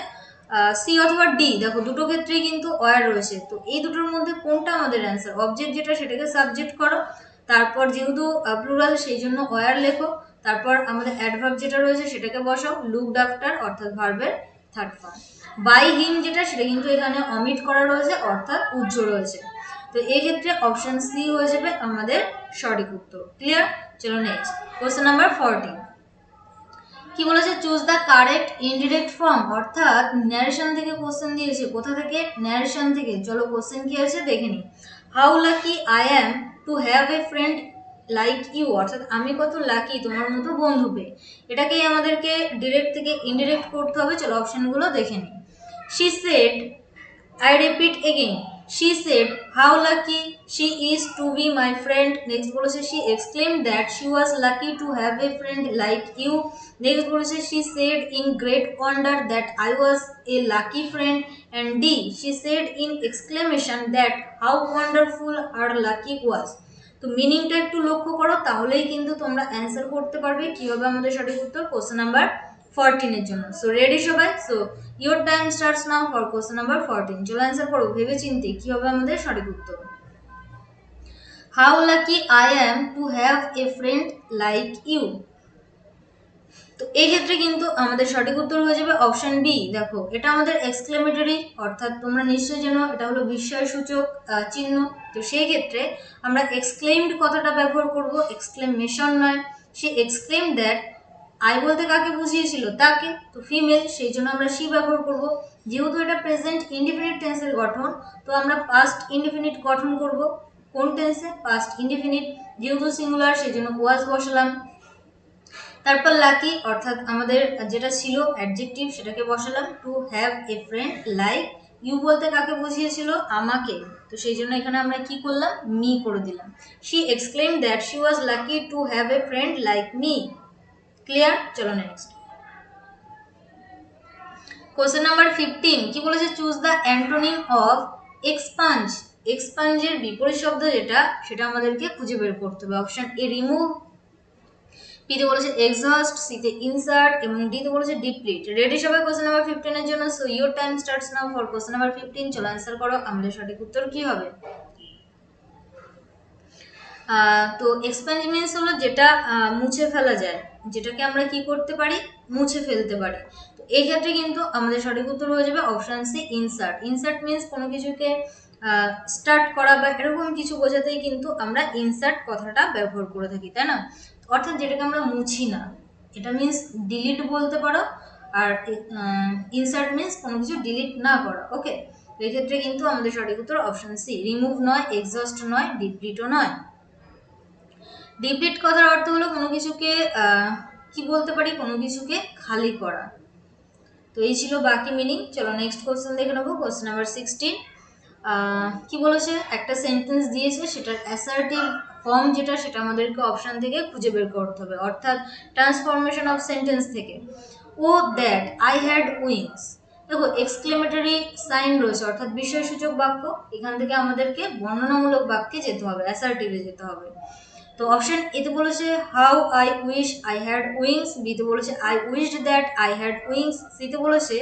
সি অথবা ডি। দেখো দুটো ক্ষেত্রেই কিন্তু ওয়ার রয়েছে, তো এই দুটোর মধ্যে কোনটা আমাদের অ্যান্সার? অবজেক্ট যেটা সেটাকে সাবজেক্ট করো, তারপর যেহেতু প্লুরাল সেই জন্য ওয়ার লেখো, তারপর আমাদের অ্যাডভার্ব যেটা রয়েছে সেটাকে বসাও, লুকড আফটার অর্থাৎ ভার্বের থার্ড ফর্ম। বাই হিম যেটা সেটা কিন্তু এখানে অমিট করা রয়েছে, অর্থাৎ উজ্জ রয়েছে। তো এই ক্ষেত্রে অপশন সি হয়ে যাবে আমাদের সঠিক উত্তর। ক্লিয়ার? চলো নেক্সট, কোশ্চেন নাম্বার 14। কি বলেছে? Choose the correct indirect form, অর্থাৎ ন্যারেশন থেকে কোশ্চেন দিয়েছে। কোথা থেকে? ন্যারেশন থেকে। চলো কোশ্চেন কি আছে দেখে নিই। How lucky I am to have a friend like you, অর্থাৎ আমি কত লাকি তোমার মতো বন্ধু পেয়ে। এটাকেই আমাদেরকে ডিরেক্ট থেকে ইনডিরেক্ট করতে হবে। চলো অপশনগুলো দেখে নিই। She said, I repeat again, she said how lucky she is to be my friend. Next বলেছে she exclaimed that she was lucky to have a friend like you. Next বলেছে she said in great wonder that I was a lucky friend. And D, she said in exclamation that how wonderful her lucky was. তো মিনিংটা একটু লক্ষ্য করো, তাহলেই কিন্তু তোমরা answer করতে পারবে কি হবে আমাদের সঠিক উত্তর কোশ্চেন নাম্বার 14 এর জন্য। সো রেডি সবাই? So your time starts now for question number 14। চলো অ্যান্সার করো ভেবে চিন্তে কি হবে আমাদের সঠিক উত্তর। How lucky I am to have a friend like you. তো এই ক্ষেত্রে কিন্তু আমাদের সঠিক উত্তর হয়ে যাবে অপশন বি। দেখো এটা আমাদের এক্সক্লেমেটরি, অর্থাৎ তোমরা নিশ্চয়ই জানো এটা হলো বিস্ময়সূচক চিহ্ন। তো সেই ক্ষেত্রে আমরা এক্সক্লেমড কথাটা ব্যবহার করব, এক্সক্লেমেশন নয়। সে এক্সক্লেম দ্যাট, আই বলতে কাকে বুঝিয়েছিল? তাকে। তো ফিমেল, সেই জন্য আমরা সি ব্যবহার করব। যেহেতু এটা প্রেজেন্ট ইনডিফিনিট টেন্সের গঠন, তো আমরা পাস্ট ইনডিফিনিট গঠন করব। কোন টেন্সে? Past indefinite. যেহেতু সিঙ্গুলার সেই জন্য ওয়াজ বসালাম। তারপর লাকি অর্থাৎ আমাদের যেটা ছিল অ্যাডজেক্টিভ সেটাকে বসালাম। To have a friend like you বলতে কাকে বুঝিয়েছিল? আমাকে। তো সেই জন্য এখানে আমরা কি করলাম? মি করে দিলাম। She exclaimed that she was lucky to have a friend like me. Clear? চলো নেক্সট কোশ্চেন নাম্বার 15 কি বলেছে? Choose the antonym of expunge. এক্সপাঞ্জের বিপরীত শব্দ যেটা, সেটা আমাদেরকে খুঁজে বের করতে হবে। অপশন এ রিমুভ, বিতে বলেছে এক্সহস্ট, সিতে ইনসার্ট এবং ডিতে বলেছে ডিপ্লিট। রেডি সবাই কোশ্চেন নাম্বার 15 এর জন্য? So your time starts now for question number 15। চলো অ্যান্সার করো আমাদের সঠিক উত্তর কি হবে। তো এক্সপাঞ্জ মিন্স হলো যেটা মুছে ফেলা যায়, যেটাকে আমরা কি করতে পারি? মুছে ফেলতে পারি। তো এই ক্ষেত্রে কিন্তু আমাদের সঠিক উত্তর হয়ে যাবে option C insert. Insert means কোনো কিছুকে স্টার্ট করা বা এরকম কিছু বোঝাতেই কিন্তু আমরা ইনসার্ট কথাটা ব্যবহার করে থাকি, তাই না? অর্থাৎ যেটাকে আমরা মুছি না, এটা মিন্স ডিলিট বলতে পারো। আর ইনসার্ট মিন্স কোনো কিছু ডিলিট না করা। ওকে, তো এই ক্ষেত্রে কিন্তু আমাদের সঠিক উত্তর অপশন সি, রিমুভ নয়, এক্সস্ট নয়, ডিপ্লিটও নয়। ডিপ্লিট কথার অর্থ হলো কোনো কিছুকে কি বলতে পারি? কোনো কিছুকে খালি করা। তো এই ছিল বাকি মিনিং। চলো নেক্সট কোশ্চেন দেখে নেবো। কোশ্চেন নাম্বার 16 কি বলেছে? একটা সেন্টেন্স দিয়েছে, সেটার অ্যাসার্টিভ ফর্ম যেটা, সেটা আমাদেরকে অপশন থেকে খুঁজে বের করতে হবে, অর্থাৎ ট্রান্সফরমেশন অফ সেন্টেন্স থেকে। ও দ্যাট আই হ্যাড উইংস। দেখো এক্সক্লেমেটরি সাইন রয়েছে, অর্থাৎ বিস্ময়সূচক বাক্য। এখান থেকে আমাদেরকে বর্ণনামূলক বাক্যে যেতে হবে, অ্যাসার্টিভে যেতে হবে। তো অপশন এতে বলেছে how I wish I had wings, বিতে বলেছে I wished that I had wings, সিতে বলেছে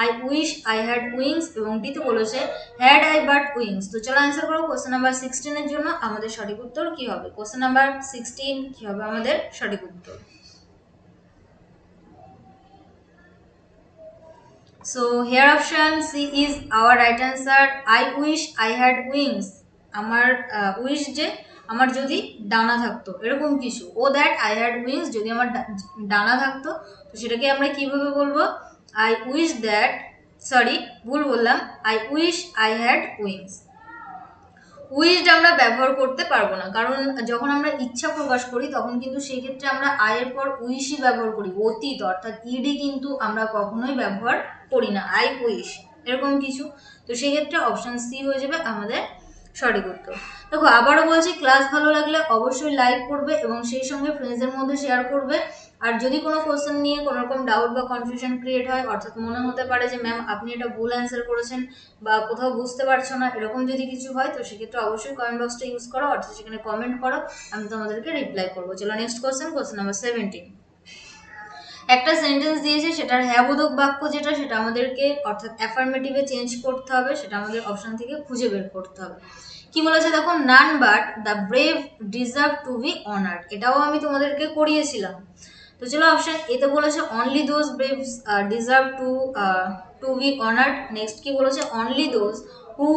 I wish I had wings এবং ডিতে বলেছে হ্যাড আই বাট উইংস। তো চলো অ্যান্সার করো কোশ্চেন নাম্বার 16 এর জন্য আমাদের সঠিক উত্তর কি হবে। কোশ্চেন নাম্বার 16 কি হবে আমাদের সঠিক উত্তর? So here option C is our right answer. I wish I had wings. আমার উইশ যে আমার যদি ডানা থাকতো, এরকম কিছু। ও দ্যাট আই হ্যাড উইংস, যদি আমার ডানা থাকতো, তো সেটাকে আমরা কিভাবে বলবো? আই উইশ দ্যাট, সরি ভুল বললাম, I wish I had wings. Wished আমরা ব্যবহার করতে পারবো না, কারণ যখন আমরা ইচ্ছা প্রকাশ করি তখন কিন্তু সেই ক্ষেত্রে আমরা আয়ের পর উইশই ব্যবহার করি, অতীত অর্থাৎ ইডি কিন্তু আমরা কখনোই ব্যবহার করি না, আই উইশ এরকম কিছু। তো সেই ক্ষেত্রে অপশন সি হয়ে যাবে আমাদের সঠিক উত্তর। দেখো আবারও বলছি, ক্লাস ভালো লাগলে অবশ্যই লাইক করবে এবং সেই সঙ্গে ফ্রেন্ডসদের মধ্যে শেয়ার করবে। আর যদি কোনো কোশ্চেন নিয়ে কোনো রকম ডাউট বা কনফিউশন ক্রিয়েট হয়, অর্থাৎ মনে হতে পারে যে ম্যাম আপনি এটা ভুল অ্যান্সার করেছেন বা কোথাও বুঝতে পারছো না, এরকম যদি কিছু হয়, তো সেক্ষেত্রে অবশ্যই কমেন্ট বক্সটা ইউজ করো, অর্থাৎ সেখানে কমেন্ট করো, আমি তোমাদেরকে রিপ্লাই করবো। চলো নেক্সট কোশ্চেন, কোশ্চেন নাম্বার 17। একটা সেন্টেন্স দিয়েছে, সেটার হ্যাঁ বোধক বাক্য যেটা, সেটা আমাদেরকে অর্থাৎ অ্যাফার্মেটিভে চেঞ্জ করতে হবে, সেটা আমাদের অপশন থেকে খুঁজে বের করতে হবে। কি বলেছে দেখো, none but the brave deserve to be honoured. এটাও আমি তোমাদেরকে করিয়েছিলাম। তো চলো অপশন এতে বলেছে only those braves deserve to be honoured. Next কি বলেছে? Only those who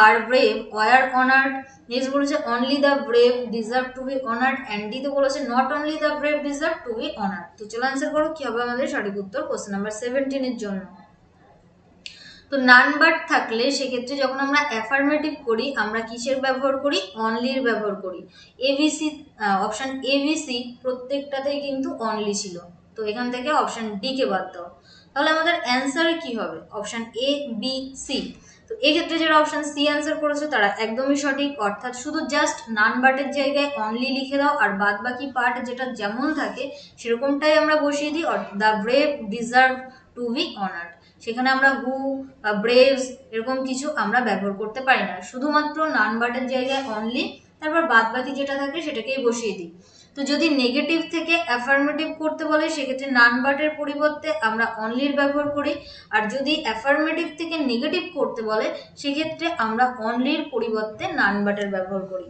are brave were honoured. Next বলেছে only the brave deserve to be honoured. And ডিতে বলেছে not only the brave deserve to be honoured. তো চলো answer করো কি হবে আমাদের সঠিক উত্তর কোশ্চেন নাম্বার 17 এর জন্য। তো নান বাট থাকলে সেক্ষেত্রে যখন আমরা অ্যাফার্মেটিভ করি, আমরা কিসের ব্যবহার করি? অনলির ব্যবহার করি। এবিসি অপশন এবিসি প্রত্যেকটাতেই কিন্তু অনলি ছিল। তো এখান থেকে অপশন ডি কে বাদ দাও, তাহলে আমাদের অ্যান্সার কি হবে? Option A B C. তো এই ক্ষেত্রে যারা অপশন সি অ্যান্সার করেছো তারা একদমই সঠিক, অর্থাৎ শুধু জাস্ট নান বাটের জায়গায় অনলি লিখে দাও, আর বাদ বাকি পার্ট যেটা যেমন থাকে সেরকমটাই আমরা বসিয়ে দিই। The brave deserve to be honoured, সেখানে আমরা হু বা ব্রেভস এরকম কিছু আমরা ব্যবহার করতে পারি না, শুধুমাত্র নান বাটের জায়গায় অনলি, তারপর বাদ বাকি যেটা থাকে সেটাকেই বসিয়ে দিই। তো যদি নেগেটিভ থেকে অ্যাফার্মেটিভ করতে বলে সেক্ষেত্রে নান বাটের পরিবর্তে আমরা অনলির ব্যবহার করি, আর যদি অ্যাফার্মেটিভ থেকে নেগেটিভ করতে বলে সেক্ষেত্রে আমরা অনলির পরিবর্তে নান বাটের ব্যবহার করি।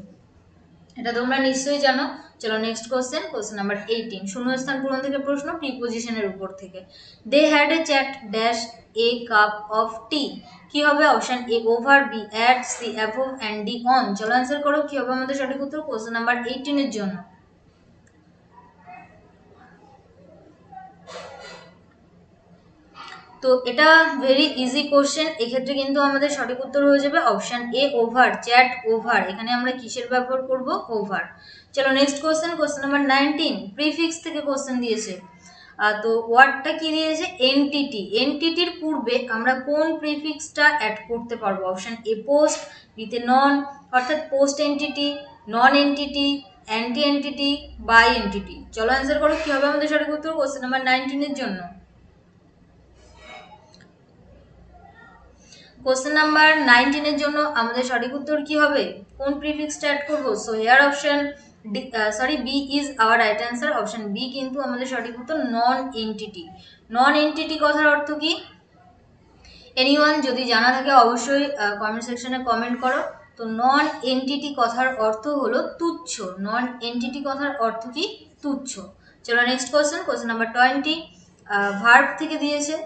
এটা তোমরা নিশ্চয়ই জানো। চলো নেক্সট কোশ্চেন, কোশ্চেন নাম্বার 18, শূন্যস্থান পূরণ থেকে প্রশ্ন, প্রিপোজিশনের উপর থেকে। They had a chat dash a cup of tea, কি হবে? Option A over, B at, C above and D on. চলো অ্যান্সার করো, কি হবে আমাদের সঠিক উত্তর কোশ্চেন নাম্বার 18 এর জন্য। তো এটা ভেরি ইজি কোশ্চেন, এক্ষেত্রে কিন্তু আমাদের সঠিক উত্তর হয়ে যাবে option A over, chat over. এখানে আমরা কিসের ব্যবহার করব? ওভার। চলো next question, question number 19, prefix থেকে কোশ্চেন দিয়েছে। তো ওয়ার্ডটা কি দিয়েছে? এনটিটি। এনটিটির পূর্বে আমরা কোন প্রিফিক্সটা অ্যাড করতে পারবো? অপশন এ পোস্ট, বিতে নন, অর্থাৎ post entity, non entity, anti entity, bi entity. চলো অ্যান্সার করো, কি হবে আমাদের সঠিক উত্তর কোশ্চেন নাম্বার 19 এর জন্য। কোশ্চেন নাম্বার 19 এর জন্য আমাদের সঠিক উত্তর কি হবে? কোন প্রিফিক্সটা অ্যাড করব? So here option B is our right answer. Option B কিন্তু আমাদের সঠিক উত্তর, নন এনটিটি। নন এনটিটি কথার অর্থ কি? এনিওয়ান যদি জানা থাকে অবশ্যই কমেন্ট সেকশনে কমেন্ট করো। তো নন এনটিটি কথার অর্থ হলো তুচ্ছ। নন এনটিটি কথার অর্থ কি? তুচ্ছ। চলো next question, question number 20, verb থেকে দিয়েছে,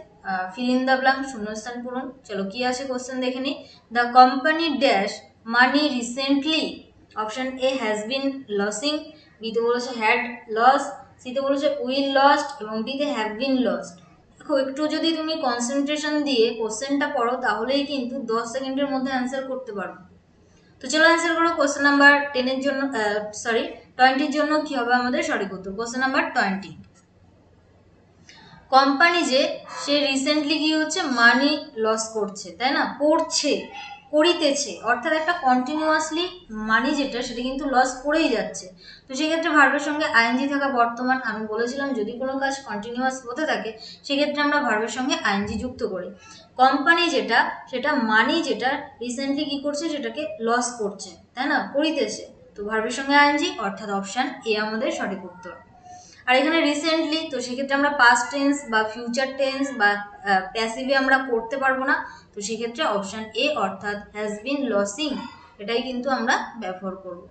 ফিল ইন দ্য ব্ল্যাঙ্ক, শূন্যস্থান পূরণ। চলো কি আছে কোশ্চেন দেখে নি। The company dash money recently, option A has been losing, বিতে বলেছে হ্যাড লস, সিতে বলেছে উইল লস্ট এবং ডিতে হ্যাভ বিন লস্ট। দেখো একটু যদি তুমি কনসেন্ট্রেশন দিয়ে কোশ্চেনটা পড়ো তাহলেই কিন্তু 10 সেকেন্ডের মধ্যে অ্যান্সার করতে পারো। তো চলো অ্যান্সার করো কোশ্চেন নাম্বার 10 এর জন্য, 20 এর জন্য কি হবে আমাদের সঠিক উত্তর? কোশ্চেন নাম্বার 20, কোম্পানি যে সে রিসেন্টলি কি হচ্ছে? মানি লস করছে, তাই না? করছে, করিতেছে, অর্থাৎ একটা কন্টিনিউয়াসলি মানি যেটা সেটা কিন্তু লস করেই যাচ্ছে। তো সেক্ষেত্রে ভার্বের সঙ্গে আইএনজি থাকা বর্তমান, আমি বলেছিলাম যদি কোনো কাজ কন্টিনিউয়াস হতে থাকে সেক্ষেত্রে আমরা ভার্বের সঙ্গে আইএনজি যুক্ত করি। কোম্পানি যেটা সেটা মানি যেটা রিসেন্টলি কি করছে? সেটাকে লস করছে, তাই না? করিতেছে। তো ভার্বের সঙ্গে আইএনজি, অর্থাৎ অপশন এ আমাদের সঠিক উত্তর। আর এখানে রিসেন্টলি, তো সেক্ষেত্রে আমরা পাস্ট টেন্স বা ফিউচার টেন্স বা প্যাসিভে আমরা করতে পারবো না। তো সেক্ষেত্রে অপশন এ অর্থাৎ হ্যাজ বিন লসিং, এটাই কিন্তু আমরা ব্যবহার করব।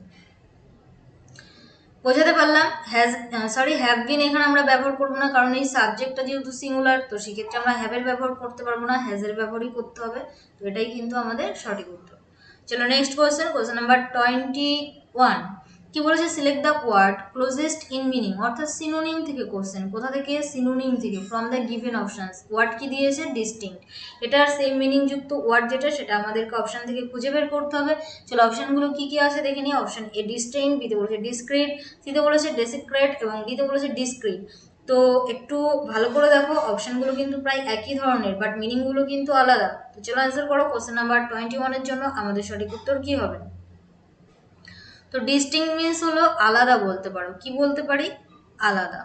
বোঝাতে পারলাম? হ্যাভ বিন এখানে আমরা ব্যবহার করবো না, কারণ এই সাবজেক্টটা যেহেতু সিঙ্গুলার, তো সেক্ষেত্রে আমরা হ্যাভের ব্যবহার করতে পারবো না, হ্যাজের ব্যবহারই করতে হবে। তো এটাই কিন্তু আমাদের সঠিক উত্তর। চলো নেক্সট কোয়েশ্চেন, কোয়েশ্চেন নাম্বার 21, কি বলেছে? Select the word closest in meaning, অর্থাৎ সিনোনিম থেকে কোশ্চেন। কোথা থেকে? সিনোনিম থেকে, from the given options. Word কি দিয়েছে? ডিস্টিংক্ট। এটার সেম মিনিং যুক্ত ওয়ার্ড যেটা সেটা আমাদেরকে অপশন থেকে খুঁজে বের করতে হবে। চলো অপশনগুলো কি কি আছে দেখে নিই। অপশন এ ডিস্টিংক্ট, বিতে বলেছে ডিসক্রিট, সিতে বলেছে ডেসিক্রেট এবং ডিতে বলেছে ডিসক্রিট। তো একটু ভালো করে দেখো, অপশনগুলো কিন্তু প্রায় একই ধরনের, বাট মিনিংগুলো কিন্তু আলাদা। তো চলো অ্যান্সার করো, কোশ্চেন নাম্বার 21 এর জন্য আমাদের সঠিক উত্তর কি হবে? তো ডিস্টিংক্ট মিন্স হলো আলাদা বলতে পারো। কি বলতে পারি? আলাদা।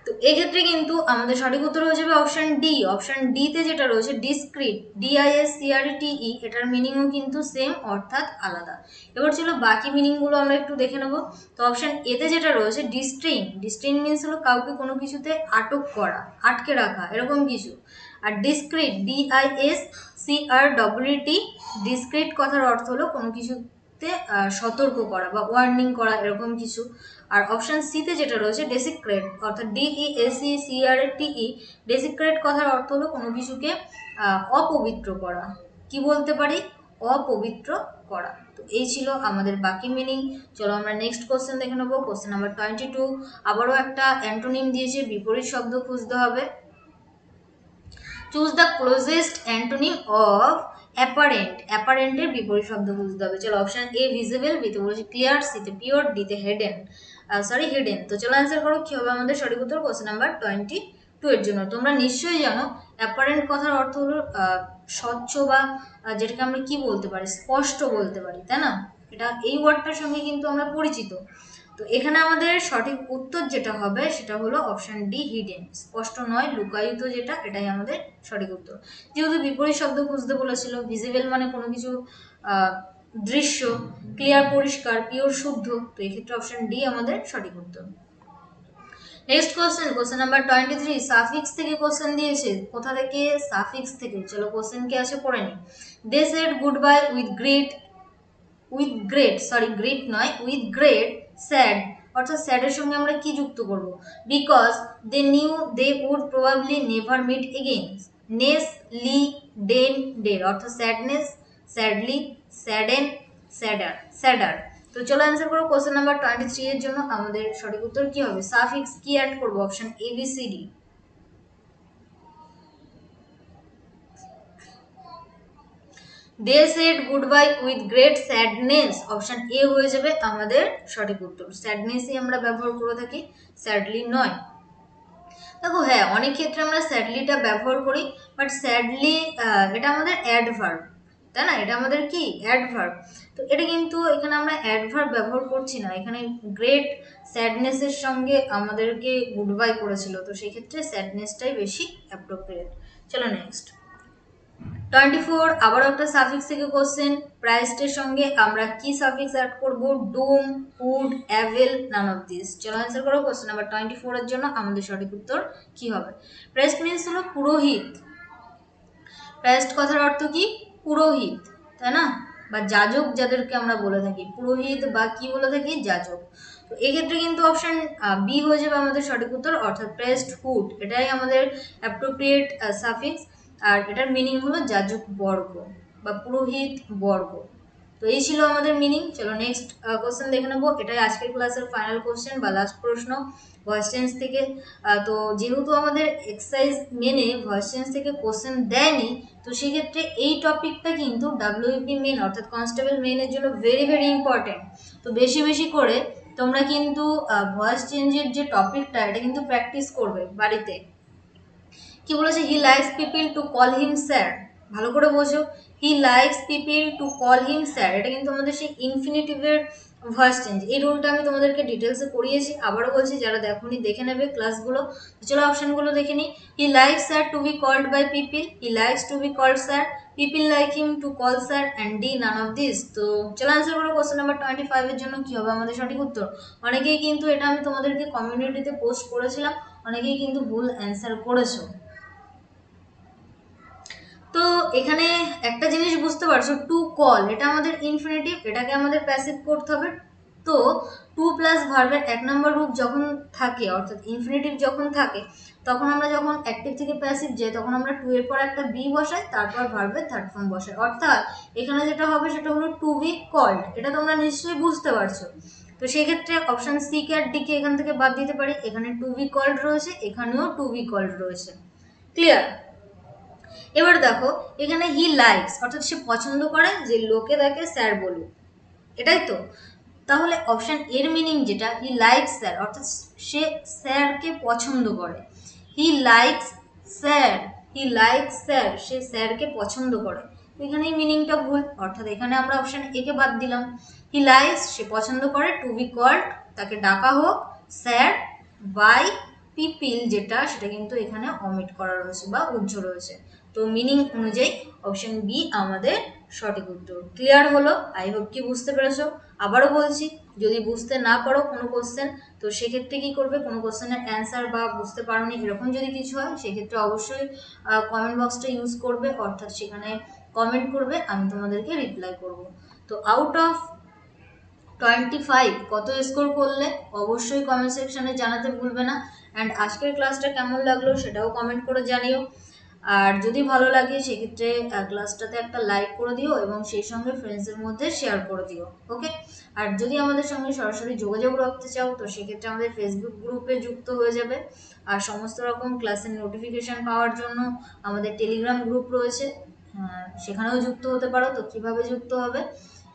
তো এক্ষেত্রে কিন্তু আমাদের সঠিক উত্তর হয়ে যাবে অপশন ডি। অপশন ডিতে যেটা রয়েছে ডিসক্রিট, DISCRETE, এটার মিনিংও কিন্তু সেম, অর্থাৎ আলাদা। এবার চলো বাকি মিনিংগুলো আমরা একটু দেখে নেবো। তো অপশন এতে যেটা রয়েছে ডিস্ট্রেইন, ডিস্ট্রেইন মিন্স হলো কাউকে কোনো কিছুতে আটক করা, আটকে রাখা, এরকম কিছু। আর ডিসক্রিট, DISCRET, ডিসক্রিট কথার অর্থ হলো কোনো কিছুতে সতর্ক করা বা ওয়ার্নিং করা, এরকম কিছু। আর অপশন সিতে যেটা রয়েছে ডেসিক্রেট, অর্থাৎ DESECRETE, ডেসিক্রেট কথার অর্থ হলো কোনো কিছুকে অপবিত্র করা। কি বলতে পারি? অপবিত্র করা। তো এই ছিল আমাদের বাকি মিনিং। চলো আমরা নেক্সট কোশ্চেন দেখে নেবো, কোশ্চেন নাম্বার 22। আবারও একটা অ্যান্টোনিম দিয়েছে, বিপরীত শব্দ খুঁজতে হবে। Choose the closest antonym of apparent, অ্যাপারেন্টের বিপরীত শব্দ খুঁজতে হবে। চলো অপশন এ ভিজিবল, বিতে বলেছে ক্লিয়ার, সিতে পিওর, ডিতে হিডেন। তো চলো অ্যান্সার করো, কি হবে আমাদের সঠিক উত্তর? কোশ্চেন নাম্বার 22 টু এর জন্য। তোমরা নিশ্চয়ই জানো অ্যাপারেন্ট কথার অর্থ হলো স্বচ্ছ বা যেটাকে আমরা কি বলতে পারি, স্পষ্ট বলতে পারি, তাই না? এটা এই ওয়ার্ডটার সঙ্গে কিন্তু আমরা পরিচিত। তো এখানে আমাদের সঠিক উত্তর যেটা হবে সেটা হলো অপশন ডি, হিডেন, স্পষ্ট নয়, লুকায়িত, যেটা এটাই আমাদের সঠিক উত্তর। যেহেতু বিপরীত শব্দ খুঁজতে বলেছিল, ভিজিবল মানে কোনো কিছু দৃশ্য, ক্লিয়ার পরিষ্কার, পিওর শুদ্ধ, তো এক্ষেত্রে অপশন ডি আমাদের সঠিক উত্তর। নেক্সট কোশ্চেন নাম্বার 23, সাফিক্স থেকে কোশ্চেন দিয়েছে। কোথা থেকে? সাফিক্স থেকে। চলো কোশ্চেন কি আছে পড়ে নি। They said goodbye with great sad, অর্থাৎ স্যাডের সঙ্গে আমরা কি যুক্ত করব? Because they knew they would probably never meet again. Ness, ly, den, der, অর্থাৎ স্যাডনেস, স্যাডলি, স্যাডেন, স্যাডার। তো চলো অ্যান্সার করো কোশ্চেন নাম্বার 23 এর জন্য আমাদের সঠিক উত্তর কি হবে? সাফিক্স কি অ্যাড করবো? Option A, B, C, D. They said goodbye with great sadness, option A হয়ে যাবে আমাদের সঠিক উত্তর। স্যাডনেসই আমরা ব্যবহার করে থাকি, স্যাডলি নয়। দেখো হ্যাঁ, অনেক ক্ষেত্রে আমরা স্যাডলিটা ব্যবহার করি, বাট স্যাডলি এটা আমাদের অ্যাডভার্ব, তাই না? এটা আমাদের কি অ্যাডভার্ব। তো এটা কিন্তু এখানে আমরা অ্যাডভার্ব ব্যবহার করছি না, এখানে গ্রেট স্যাডনেসের সঙ্গে আমাদেরকে গুড বাই করেছিল, তো সেই ক্ষেত্রে স্যাডনেসটাই বেশি অ্যাপ্রোপ্রিয়েট। চলো নেক্সট 24, আবারও একটা সাফিক্স থেকে কোশ্চেন। প্রাইসটের সঙ্গে আমরা কি সাফিক্স অ্যাড করব? Dom, hood, able, none of this. চলো অ্যান্সার করো কোশ্চেন নাম্বার 24 এর জন্য আমাদের সঠিক উত্তর কি হবে? প্রাইস্ট মিন্স হলো পুরোহিত। প্রাইস্ট কথার অর্থ কি? পুরোহিত, তাই না? বা যাজক যাদেরকে আমরা বলে থাকি, পুরোহিত বা কি বলে থাকি? যাজক। তো এক্ষেত্রে কিন্তু অপশন বি হয়ে যাবে আমাদের সঠিক উত্তর, অর্থাৎ প্রেস্ট হুড, এটাই আমাদের অ্যাপ্রোপ্রিয়েট সাফিক্স। আর এটার মিনিং হলো যাজক বর্গ বা পুরোহিত বর্গ। তো এই ছিল আমাদের মিনিং। চলো নেক্সট কোশ্চেন দেখে নেবো। এটাই আজকের ক্লাসের ফাইনাল কোশ্চেন বা লাস্ট প্রশ্ন ভয়েস চেঞ্জ থেকে। তো যেহেতু আমাদের এক্সারসাইজ মেনে ভয়েস চেঞ্জ থেকে কোশ্চেন দেয়নি, তো সেক্ষেত্রে এই টপিকটা কিন্তু ডাব্লিউপি মেন অর্থাৎ কনস্টেবল মেনের জন্য ভেরি ভেরি ইম্পর্টেন্ট। তো বেশি বেশি করে তোমরা কিন্তু ভয়েস চেঞ্জের যে টপিকটা, এটা কিন্তু প্র্যাকটিস করবে বাড়িতে। কি বলেছে? He likes people to call him sir. ভালো করে বোঝো, he likes people to call him sir, এটা কিন্তু আমাদের সেই ইনফিনিটিভের ভয়েস চেঞ্জ। এই রুলটা আমি তোমাদেরকে ডিটেলসে করিয়েছি, আবারও বলছি যারা দেখোনি দেখে নেবে ক্লাসগুলো। চলো অপশনগুলো দেখে নিই। He likes sir to be called by people, he likes to be called sir, people like him to call sir, and D, none of this. তো চলো আনসার করো কোশ্চেন নাম্বার 25 এর জন্য কি হবে আমাদের সঠিক উত্তর। অনেকেই কিন্তু এটা আমি তোমাদেরকে কমিউনিটিতে পোস্ট করেছিলাম, অনেকেই কিন্তু ভুল অ্যান্সার করেছো। তো এখানে একটা জিনিস বুঝতে পারছো, টু কল এটা আমাদের ইনফিনিটিভ, এটাকে আমাদের প্যাসিভ করতে হবে। তো টু প্লাস ভার্বের 1 নম্বর রূপ যখন থাকে, অর্থাৎ ইনফিনিটিভ যখন থাকে, তখন আমরা যখন অ্যাক্টিভ থেকে প্যাসিভ যাই, তখন আমরা টু এর পর একটা বি বসাই, তারপর ভার্বের থার্ড ফর্ম বসাই। অর্থাৎ এখানে যেটা হবে সেটা হলো টু বি কল্ড। এটা তোমরা নিশ্চয়ই বুঝতে পারছো। তো সেক্ষেত্রে অপশন সি কে আর ডি কে এখান থেকে বাদ দিতে পারি। এখানে টু বি কল্ড রয়েছে, এখানেও টু বি কল্ড রয়েছে। ক্লিয়ার? এবার দেখো এখানে হি লাইকস অর্থাৎ সে পছন্দ করে যে লোকে তাকে স্যার বলুক, এটাই তো। তাহলে অপশন এর মিনিং যেটা, হি লাইকস স্যার, অর্থাৎ সে স্যারকে পছন্দ করে। He likes sir, he likes sir, সে স্যারকে পছন্দ করে। এখানে এই মিনিংটা ভুল, অর্থাৎ এখানে আমরা অপশন এ কে বাদ দিলাম। হি লাইকস সে পছন্দ করে, টু বি কল্ড তাকে ডাকা হোক, স্যার বাই পিপিল যেটা, সেটা কিন্তু এখানে অমিট করা রয়েছে বা উজ্জ রয়েছে। তো মিনিং অনুযায়ী অপশন বি আমাদের সঠিক উত্তর। ক্লিয়ার হলো? আই হোপ কি বুঝতে পেরেছো। আবারও বলছি, যদি বুঝতে না পারো কোনো কোশ্চেন, তো সেক্ষেত্রে কি করবে, কোনো কোশ্চেনের অ্যান্সার বা বুঝতে পারোনি এরকম যদি কিছু হয়, সেক্ষেত্রে অবশ্যই কমেন্ট বক্সটা ইউজ করবে, অর্থাৎ সেখানে কমেন্ট করবে, আমি তোমাদেরকে রিপ্লাই করব। তো আউট অফ 25 কত স্কোর করলে অবশ্যই কমেন্ট সেকশনে জানাতে ভুলবে না। অ্যান্ড আজকের ক্লাসটা কেমন লাগলো সেটাও কমেন্ট করে জানিও। আর যদি ভালো লাগে সেক্ষেত্রে ক্লাসটাতে একটা লাইক করে দিও এবং সেই সঙ্গে ফ্রেন্ডসদের মধ্যে শেয়ার করে দিও। ওকে? আর যদি আমাদের সঙ্গে সরাসরি যোগাযোগ রাখতে চাও, তো সেক্ষেত্রে আমাদের ফেসবুক গ্রুপে যুক্ত হয়ে যাবে। আর সমস্ত রকম ক্লাসের নোটিফিকেশান পাওয়ার জন্য আমাদের টেলিগ্রাম গ্রুপ রয়েছে, সেখানেও যুক্ত হতে পারো। তো কীভাবে যুক্ত হবে?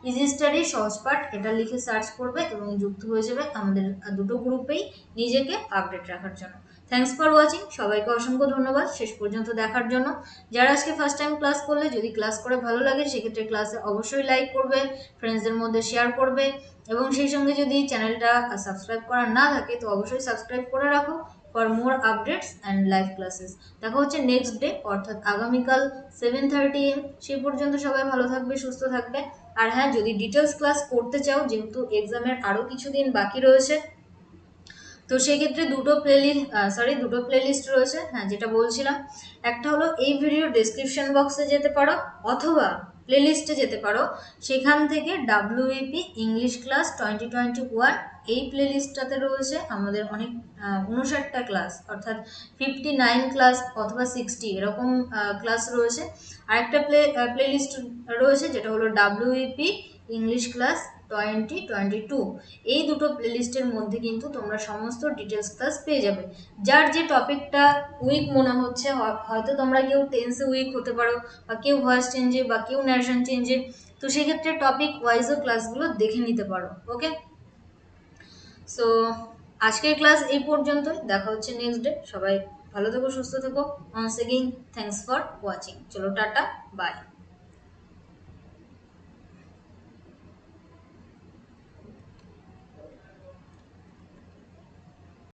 ইজি স্টাডি সহজপাঠ এটা লিখে সার্চ করবে এবং যুক্ত হয়ে যাবে আমাদের দুটো গ্রুপেই নিজেকে আপডেট রাখার জন্য। Thanks for watching. সবাইকে অসংখ্য ধন্যবাদ শেষ পর্যন্ত দেখার জন্য। যারা আজকে ফার্স্ট টাইম ক্লাস করলে, যদি ক্লাস করে ভালো লাগে সেক্ষেত্রে ক্লাসে অবশ্যই লাইক করবে, ফ্রেন্ডসদের মধ্যে শেয়ার করবে, এবং সেই সঙ্গে যদি চ্যানেলটা সাবস্ক্রাইব করা না থাকে তো অবশ্যই সাবস্ক্রাইব করে রাখো for more updates and live classes. দেখা হচ্ছে নেক্সট ডে, অর্থাৎ আগামীকাল 7:30 AM। সেই পর্যন্ত সবাই ভালো থাকবে, সুস্থ থাকবে। আর হ্যাঁ, যদি ডিটেলস ক্লাস করতে চাও, যেহেতু এক্সামের আরও কিছুদিন বাকি রয়েছে, তো সেক্ষেত্রে দুটো প্লেলিস্ট রয়েছে। হ্যাঁ, যেটা বলছিলাম, একটা হলো এই ভিডিও ডেসক্রিপশন বক্সে যেতে পারো, অথবা প্লেলিস্টে যেতে পারো। সেখান থেকে WEP ইংলিশ ক্লাস 2021 এই প্লেলিস্টটাতে রয়েছে আমাদের অনেক 59টা ক্লাস, অর্থাৎ 59 ক্লাস অথবা 60 এরকম ক্লাস রয়েছে। আরেকটা প্লেলিস্ট রয়েছে যেটা হলো WEP ইংলিশ ক্লাস 2022। এই দুটো প্লেলিস্টের মধ্যে কিন্তু তোমরা সমস্ত ডিটেলস ক্লাস পেয়ে যাবে। যার যে টপিকটা উইক মনে হচ্ছে, হয়তো তোমরা কেউ টেন্সে উইক হতে পারো, বা কেউ ভয়েস চেঞ্জে, বা কেউ ন্যারেশন চেঞ্জে, তো সেক্ষেত্রে টপিক ওয়াইজও ক্লাসগুলো দেখে নিতে পারো। ওকে, সো আজকের ক্লাস এই পর্যন্তই। দেখা হচ্ছে নেক্সট ডে। সবাই ভালো থেকো, সুস্থ থেকো। Once again thanks for watching. চলো টাটা, বাই।